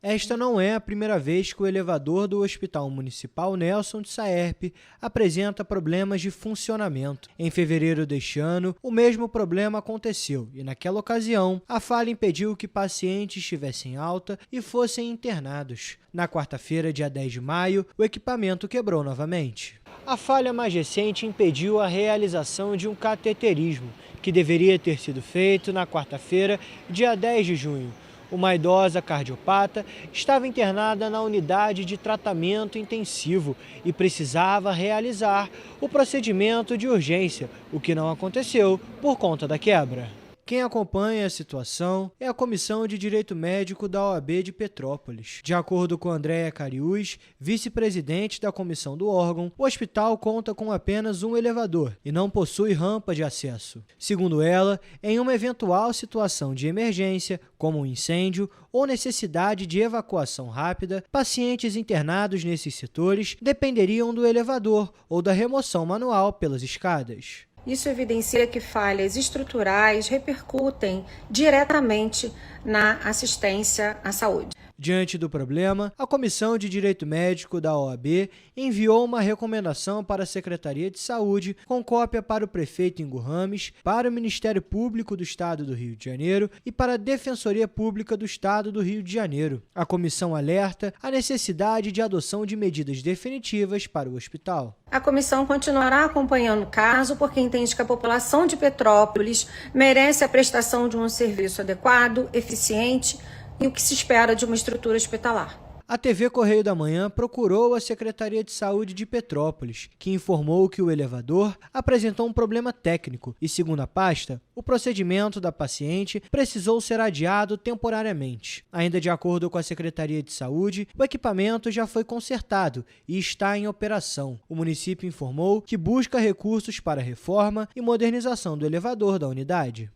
Esta não é a primeira vez que o elevador do Hospital Municipal Nelson de Saerpe apresenta problemas de funcionamento. Em fevereiro deste ano, o mesmo problema aconteceu e, naquela ocasião, a falha impediu que pacientes estivessem alta e fossem internados. Na quarta-feira, dia 10 de maio, o equipamento quebrou novamente. A falha mais recente impediu a realização de um cateterismo, que deveria ter sido feito na quarta-feira, dia 10 de junho. Uma idosa cardiopata estava internada na unidade de tratamento intensivo e precisava realizar o procedimento de urgência, o que não aconteceu por conta da quebra. Quem acompanha a situação é a Comissão de Direito Médico da OAB de Petrópolis. De acordo com Andréa Cariús, vice-presidente da comissão do órgão, o hospital conta com apenas um elevador e não possui rampa de acesso. Segundo ela, em uma eventual situação de emergência, como um incêndio ou necessidade de evacuação rápida, pacientes internados nesses setores dependeriam do elevador ou da remoção manual pelas escadas. Isso evidencia que falhas estruturais repercutem diretamente na assistência à saúde. Diante do problema, a Comissão de Direito Médico da OAB enviou uma recomendação para a Secretaria de Saúde, com cópia para o prefeito Ingo Rames, para o Ministério Público do Estado do Rio de Janeiro e para a Defensoria Pública do Estado do Rio de Janeiro. A comissão alerta a necessidade de adoção de medidas definitivas para o hospital. A comissão continuará acompanhando o caso porque entende que a população de Petrópolis merece a prestação de um serviço adequado, eficiente e o que se espera de uma estrutura hospitalar. A TV Correio da Manhã procurou a Secretaria de Saúde de Petrópolis, que informou que o elevador apresentou um problema técnico e, segundo a pasta, o procedimento da paciente precisou ser adiado temporariamente. Ainda de acordo com a Secretaria de Saúde, o equipamento já foi consertado e está em operação. O município informou que busca recursos para a reforma e modernização do elevador da unidade.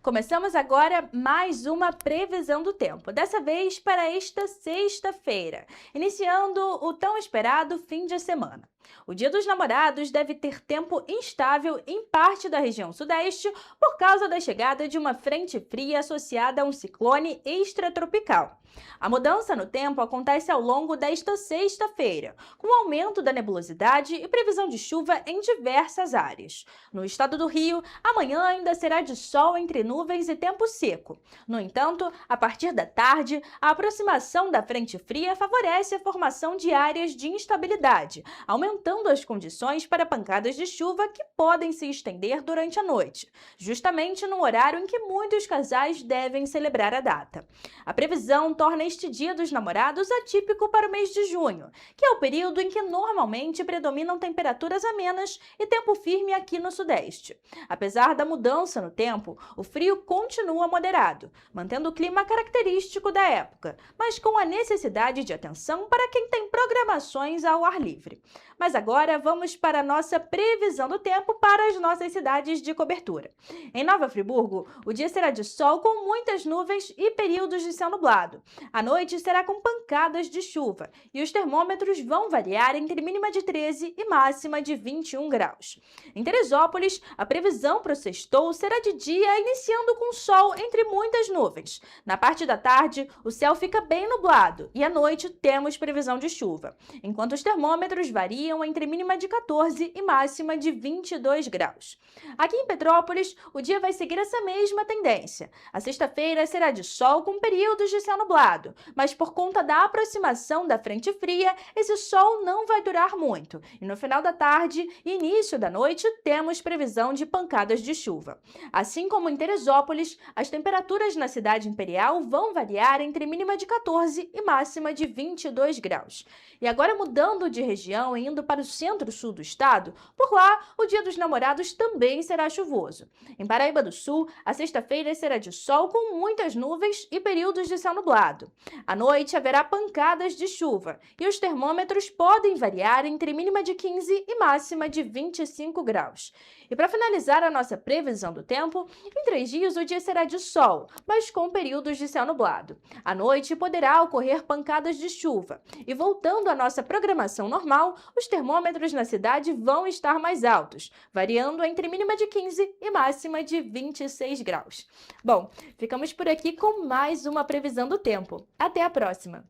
Começamos agora mais uma previsão do tempo, dessa vez para esta sexta-feira, iniciando o tão esperado fim de semana. O Dia dos Namorados deve ter tempo instável em parte da região sudeste por causa da chegada de uma frente fria associada a um ciclone extratropical. A mudança no tempo acontece ao longo desta sexta-feira, com o aumento da nebulosidade e previsão de chuva em diversas áreas. No estado do Rio, amanhã ainda será de sol entre nuvens e tempo seco. No entanto, a partir da tarde, a aproximação da frente fria favorece a formação de áreas de instabilidade, aumentando aumentando as condições para pancadas de chuva que podem se estender durante a noite, justamente no horário em que muitos casais devem celebrar a data. A previsão torna este Dia dos Namorados atípico para o mês de junho, que é o período em que normalmente predominam temperaturas amenas e tempo firme aqui no Sudeste. Apesar da mudança no tempo, o frio continua moderado, mantendo o clima característico da época, mas com a necessidade de atenção para quem tem programações ao ar livre. Mas agora vamos para a nossa previsão do tempo para as nossas cidades de cobertura. Em Nova Friburgo, o dia será de sol com muitas nuvens e períodos de céu nublado. A noite será com pancadas de chuva e os termômetros vão variar entre mínima de 13 e máxima de 21 graus. Em Teresópolis, a previsão para o sextou será de dia, iniciando com sol entre muitas nuvens. Na parte da tarde, o céu fica bem nublado e à noite temos previsão de chuva, enquanto os termômetros variam entre mínima de 14 e máxima de 22 graus. Aqui em Petrópolis, o dia vai seguir essa mesma tendência. A sexta-feira será de sol com períodos de céu nublado, mas por conta da aproximação da frente fria, esse sol não vai durar muito. E no final da tarde e início da noite, temos previsão de pancadas de chuva. Assim como em Teresópolis, as temperaturas na cidade imperial vão variar entre mínima de 14 e máxima de 22 graus. E agora mudando de região e indo para o centro-sul do estado, por lá o Dia dos Namorados também será chuvoso. Em Paraíba do Sul, a sexta-feira será de sol com muitas nuvens e períodos de céu nublado. À noite haverá pancadas de chuva e os termômetros podem variar entre mínima de 15 e máxima de 25 graus. E para finalizar a nossa previsão do tempo, em 3 dias o dia será de sol, mas com períodos de céu nublado. À noite poderá ocorrer pancadas de chuva. E voltando à nossa programação normal, os termômetros na cidade vão estar mais altos, variando entre mínima de 15 e máxima de 26 graus. Bom, ficamos por aqui com mais uma previsão do tempo. Até a próxima!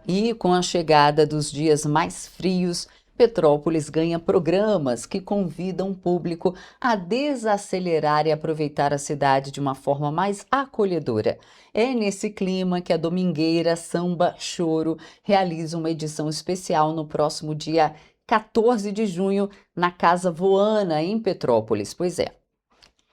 E com a chegada dos dias mais frios, Petrópolis ganha programas que convidam o público a desacelerar e aproveitar a cidade de uma forma mais acolhedora. É nesse clima que a Domingueira Samba Choro realiza uma edição especial no próximo dia 14 de junho na Casa Voana, em Petrópolis. Pois é.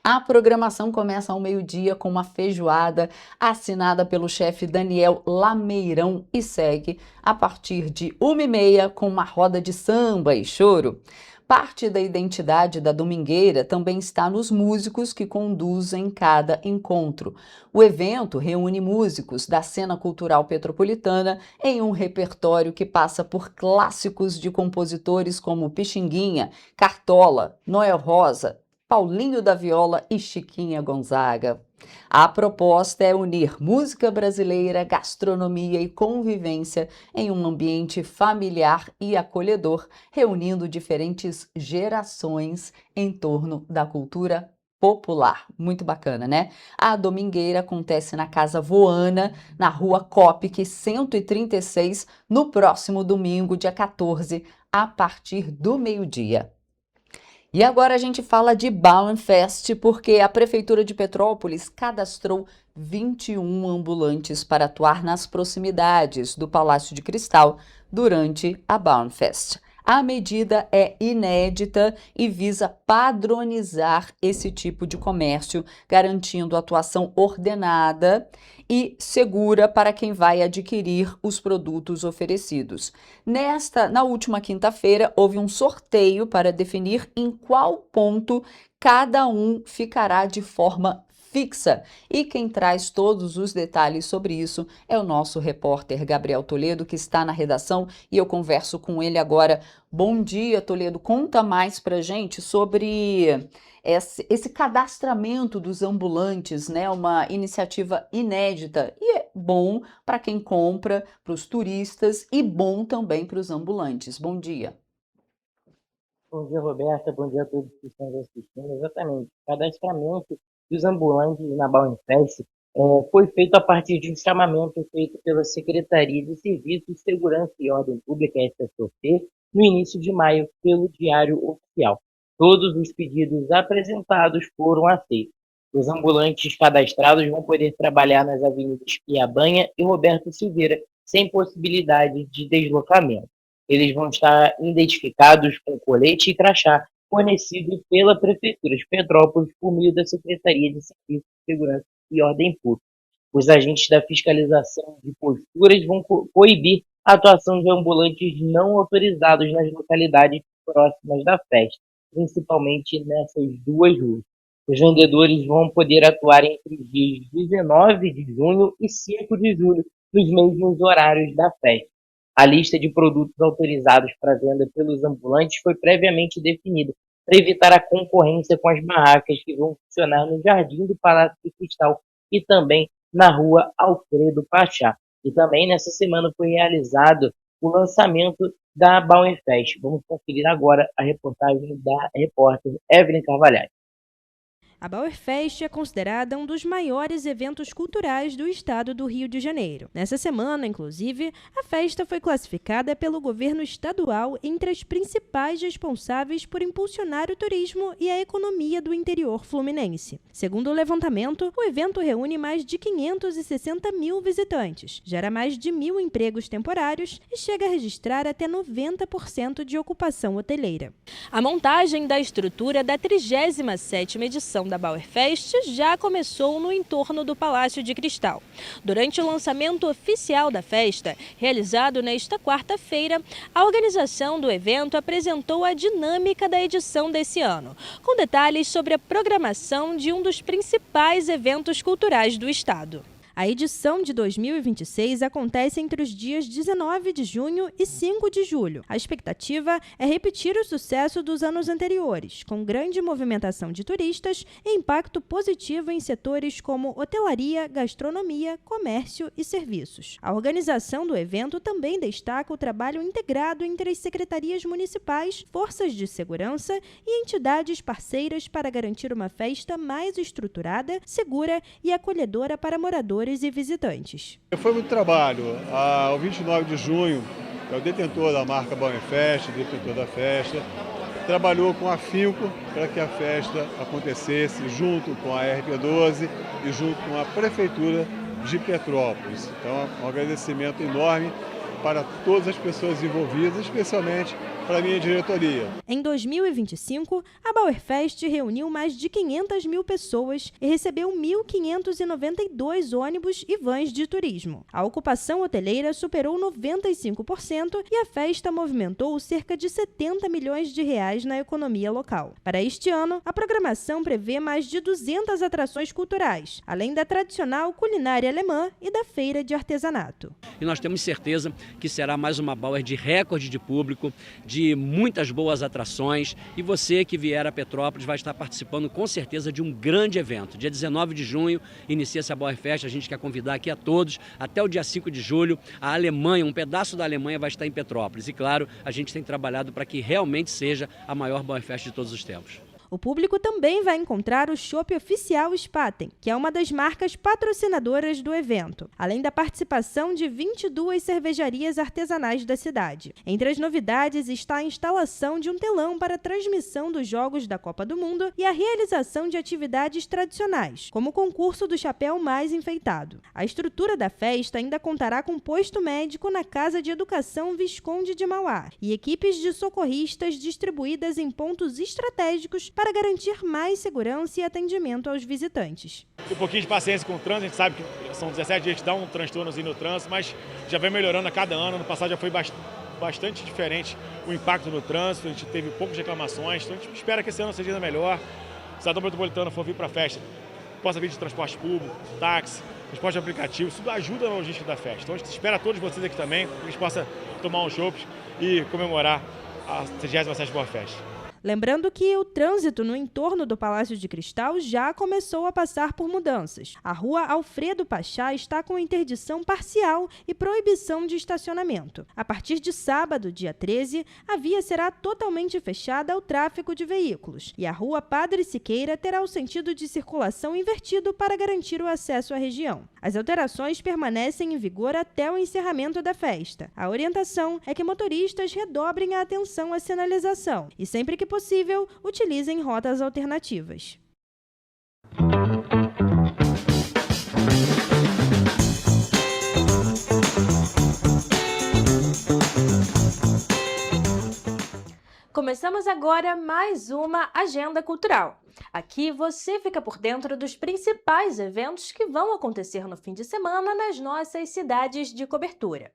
A programação começa ao meio-dia com uma feijoada assinada pelo chefe Daniel Lameirão e segue a partir de 13h30 com uma roda de samba e choro. Parte da identidade da Domingueira também está nos músicos que conduzem cada encontro. O evento reúne músicos da cena cultural petropolitana em um repertório que passa por clássicos de compositores como Pixinguinha, Cartola, Noel Rosa, Paulinho da Viola e Chiquinha Gonzaga. A proposta é unir música brasileira, gastronomia e convivência em um ambiente familiar e acolhedor, reunindo diferentes gerações em torno da cultura popular. Muito bacana, né? A Domingueira acontece na Casa Voana, na Rua Copic 136, no próximo domingo, dia 14, a partir do meio-dia. E agora a gente fala de Bauernfest, porque a Prefeitura de Petrópolis cadastrou 21 ambulantes para atuar nas proximidades do Palácio de Cristal durante a Bauernfest. A medida é inédita e visa padronizar esse tipo de comércio, garantindo atuação ordenada e segura para quem vai adquirir os produtos oferecidos. Na última quinta-feira, houve um sorteio para definir em qual ponto cada um ficará de forma fixa. E quem traz todos os detalhes sobre isso é o nosso repórter Gabriel Toledo, que está na redação, e eu converso com ele agora. Bom dia, Toledo. Conta mais pra gente sobre esse cadastramento dos ambulantes, né? Uma iniciativa inédita e é bom para quem compra, para os turistas e bom também para os ambulantes. Bom dia. Bom dia, Roberta. Bom dia a todos que estão nos assistindo. Exatamente. O cadastramento dos ambulantes na Bauernfest foi feito a partir de um chamamento feito pela Secretaria de Serviços de Segurança e Ordem Pública, SSOP, no início de maio, pelo Diário Oficial. Todos os pedidos apresentados foram aceitos. Os ambulantes cadastrados vão poder trabalhar nas avenidas Piabanha e Roberto Silveira, sem possibilidade de deslocamento. Eles vão estar identificados com colete e crachá, fornecido pela Prefeitura de Petrópolis por meio da Secretaria de Serviços de Segurança e Ordem Pública. Os agentes da fiscalização de posturas vão coibir a atuação de ambulantes não autorizados nas localidades próximas da festa, principalmente nessas duas ruas. Os vendedores vão poder atuar entre os dias 19 de junho e 5 de julho, nos mesmos horários da festa. A lista de produtos autorizados para venda pelos ambulantes foi previamente definida para evitar a concorrência com as barracas que vão funcionar no Jardim do Palácio de Cristal e também na Rua Alfredo Pachá. E também nessa semana foi realizado o lançamento da Bauernfest. Vamos conferir agora a reportagem da repórter Evelyn Carvalhais. A Bauernfest é considerada um dos maiores eventos culturais do estado do Rio de Janeiro. Nessa semana, inclusive, a festa foi classificada pelo governo estadual entre as principais responsáveis por impulsionar o turismo e a economia do interior fluminense. Segundo o levantamento, o evento reúne mais de 560 mil visitantes, gera mais de 1.000 empregos temporários e chega a registrar até 90% de ocupação hoteleira. A montagem da estrutura da 37ª edição da Bauernfest já começou no entorno do Palácio de Cristal. Durante o lançamento oficial da festa, realizado nesta quarta-feira, a organização do evento apresentou a dinâmica da edição desse ano, com detalhes sobre a programação de um dos principais eventos culturais do estado. A edição de 2026 acontece entre os dias 19 de junho e 5 de julho. A expectativa é repetir o sucesso dos anos anteriores, com grande movimentação de turistas e impacto positivo em setores como hotelaria, gastronomia, comércio e serviços. A organização do evento também destaca o trabalho integrado entre as secretarias municipais, forças de segurança e entidades parceiras para garantir uma festa mais estruturada, segura e acolhedora para moradores e visitantes. Foi muito trabalho. O 29 de junho, é o detentor da marca Bauernfest, detentor da festa, trabalhou com afinco para que a festa acontecesse junto com a RP12 e junto com a Prefeitura de Petrópolis. Então, um agradecimento enorme para todas as pessoas envolvidas, especialmente para a minha diretoria. Em 2025, a Bauernfest reuniu mais de 500 mil pessoas e recebeu 1.592 ônibus e vans de turismo. A ocupação hoteleira superou 95% e a festa movimentou cerca de 70 milhões de reais na economia local. Para este ano, a programação prevê mais de 200 atrações culturais, além da tradicional culinária alemã e da feira de artesanato. E nós temos certeza que será mais uma Bauer de recorde de público, de muitas boas atrações, e você que vier a Petrópolis vai estar participando com certeza de um grande evento. Dia 19 de junho inicia-se a Bauernfest, a gente quer convidar aqui a todos, até o dia 5 de julho, a Alemanha, um pedaço da Alemanha vai estar em Petrópolis, e claro, a gente tem trabalhado para que realmente seja a maior Bauernfest de todos os tempos. O público também vai encontrar o chopp oficial Spaten, que é uma das marcas patrocinadoras do evento, além da participação de 22 cervejarias artesanais da cidade. Entre as novidades está a instalação de um telão para a transmissão dos Jogos da Copa do Mundo e a realização de atividades tradicionais, como o concurso do chapéu mais enfeitado. A estrutura da festa ainda contará com posto médico na Casa de Educação Visconde de Mauá e equipes de socorristas distribuídas em pontos estratégicos para garantir mais segurança e atendimento aos visitantes. Um pouquinho de paciência com o trânsito, a gente sabe que são 17 dias que dá um transtornozinho no trânsito, mas já vem melhorando a cada ano. No passado já foi bastante diferente o impacto no trânsito, a gente teve poucas reclamações, então a gente espera que esse ano seja ainda melhor. Se o cidadão metropolitano for vir para a festa, possa vir de transporte público, táxi, transporte aplicativo, isso ajuda na logística da festa. Então a gente espera todos vocês aqui também, que a gente possa tomar um chopp e comemorar a 37ª Bauernfest. Lembrando que o trânsito no entorno do Palácio de Cristal já começou a passar por mudanças. A Rua Alfredo Pachá está com interdição parcial e proibição de estacionamento. A partir de sábado, dia 13, a via será totalmente fechada ao tráfego de veículos e a Rua Padre Siqueira terá o sentido de circulação invertido para garantir o acesso à região. As alterações permanecem em vigor até o encerramento da festa. A orientação é que motoristas redobrem a atenção à sinalização e, sempre que possível, utilizem rotas alternativas. Começamos agora mais uma Agenda Cultural. Aqui você fica por dentro dos principais eventos que vão acontecer no fim de semana nas nossas cidades de cobertura.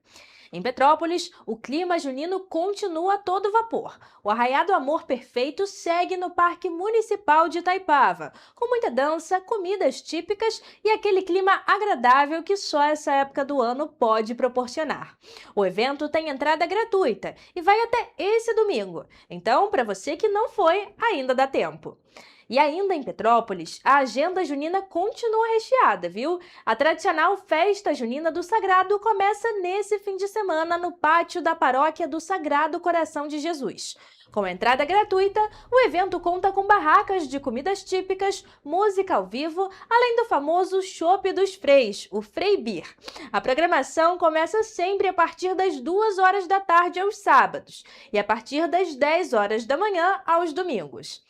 Em Petrópolis, o clima junino continua a todo vapor. O Arraiá do Amor Perfeito segue no Parque Municipal de Itaipava, com muita dança, comidas típicas e aquele clima agradável que só essa época do ano pode proporcionar. O evento tem entrada gratuita e vai até esse domingo. Então, para você que não foi, ainda dá tempo. E ainda em Petrópolis, a agenda junina continua recheada, viu? A tradicional Festa Junina do Sagrado começa nesse fim de semana no pátio da Paróquia do Sagrado Coração de Jesus. Com entrada gratuita, o evento conta com barracas de comidas típicas, música ao vivo, além do famoso chopp dos freis, o Frei Beer. A programação começa sempre a partir das 2 horas da tarde aos sábados e a partir das 10 horas da manhã aos domingos.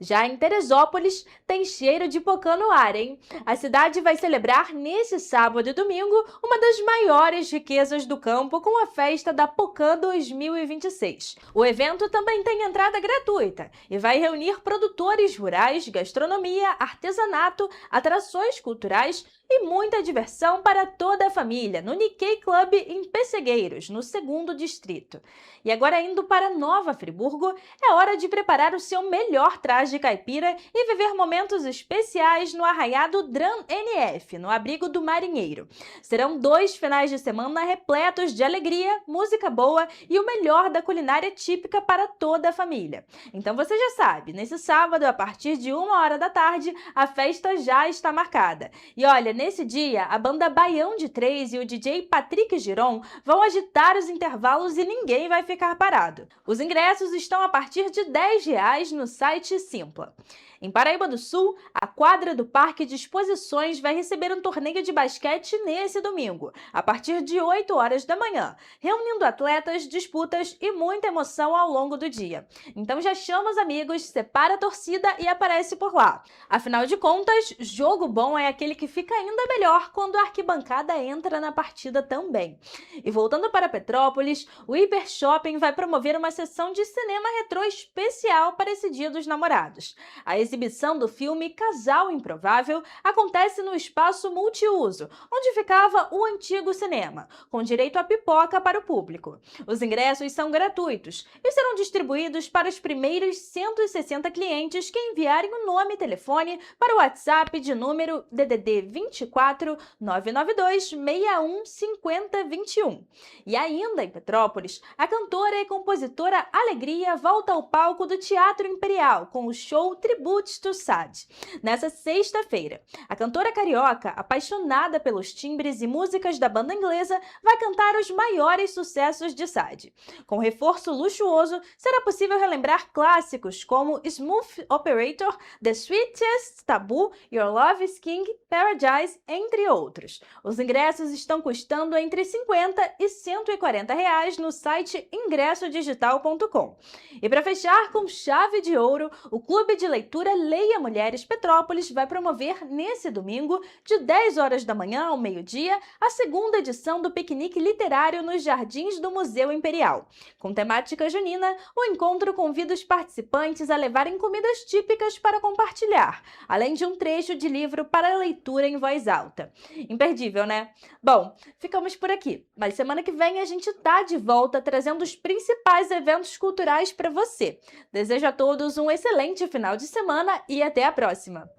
Já em Teresópolis, tem cheiro de pocã no ar, hein? A cidade vai celebrar nesse sábado e domingo uma das maiores riquezas do campo com a festa da Pocã 2026. O evento também tem entrada gratuita e vai reunir produtores rurais, gastronomia, artesanato, atrações culturais e muita diversão para toda a família no Nikkei Club em Pessegueiros, no 2º distrito. E agora indo para Nova Friburgo, é hora de preparar o seu melhor traje caipira e viver momentos especiais no Arraiado Dram NF, no abrigo do Marinheiro. Serão 2 finais de semana repletos de alegria, música boa e o melhor da culinária típica para toda a família. Então você já sabe, nesse sábado, a partir de 1 hora da tarde, a festa já está marcada. E olha, nesse dia, a banda Baião de 3 e o DJ Patrick Giron vão agitar os intervalos e ninguém vai ficar parado. Os ingressos estão a partir de R$10 no site Simpla. Em Paraíba do Sul, a quadra do Parque de Exposições vai receber um torneio de basquete nesse domingo, a partir de 8 horas da manhã, reunindo atletas, disputas e muita emoção ao longo do dia. Então já chama os amigos, separa a torcida e aparece por lá. Afinal de contas, jogo bom é aquele que fica ainda melhor quando a arquibancada entra na partida também. E voltando para Petrópolis, o Hiper Shopping vai promover uma sessão de cinema retrô especial para esse Dia dos Namorados. A exibição do filme Casal Improvável acontece no espaço multiuso, onde ficava o antigo cinema, com direito a pipoca para o público. Os ingressos são gratuitos e serão distribuídos para os primeiros 160 clientes que enviarem o nome e telefone para o WhatsApp de número DDD 24 992 61 50 21. E ainda em Petrópolis, a cantora e compositora Alegria volta ao palco do Teatro Imperial com o show Tributes to Sad. Nessa sexta-feira, a cantora carioca, apaixonada pelos timbres e músicas da banda inglesa, vai cantar os maiores sucessos de Sad. Com reforço luxuoso, será possível relembrar clássicos como Smooth Operator, The Sweetest Taboo, Your Love is King, Paradise, entre outros. Os ingressos estão custando entre R$50 e R$140 no site ingressodigital.com. E para fechar com chave de ouro, o Clube de Leitura Leia Mulheres Petrópolis vai promover nesse domingo, de 10 horas da manhã ao meio-dia, a 2ª edição do piquenique literário nos Jardins do Museu Imperial. Com temática junina, o encontro convida os participantes a levarem comidas típicas para compartilhar, além de um trecho de livro para leitura em voz alta. Imperdível, né? Bom, ficamos por aqui, mas semana que vem a gente tá de volta trazendo os principais eventos culturais para você. Desejo a todos um excelente final de semana e até a próxima!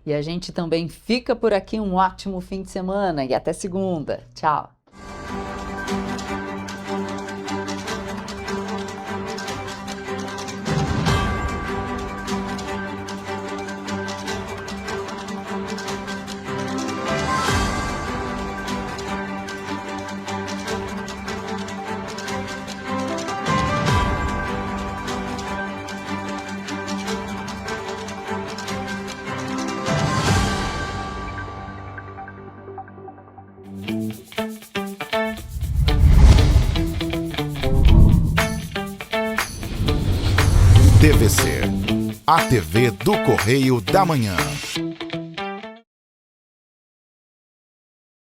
E a gente também fica por aqui. Um ótimo fim de semana e até segunda. Tchau! TVC, a TV do Correio da Manhã.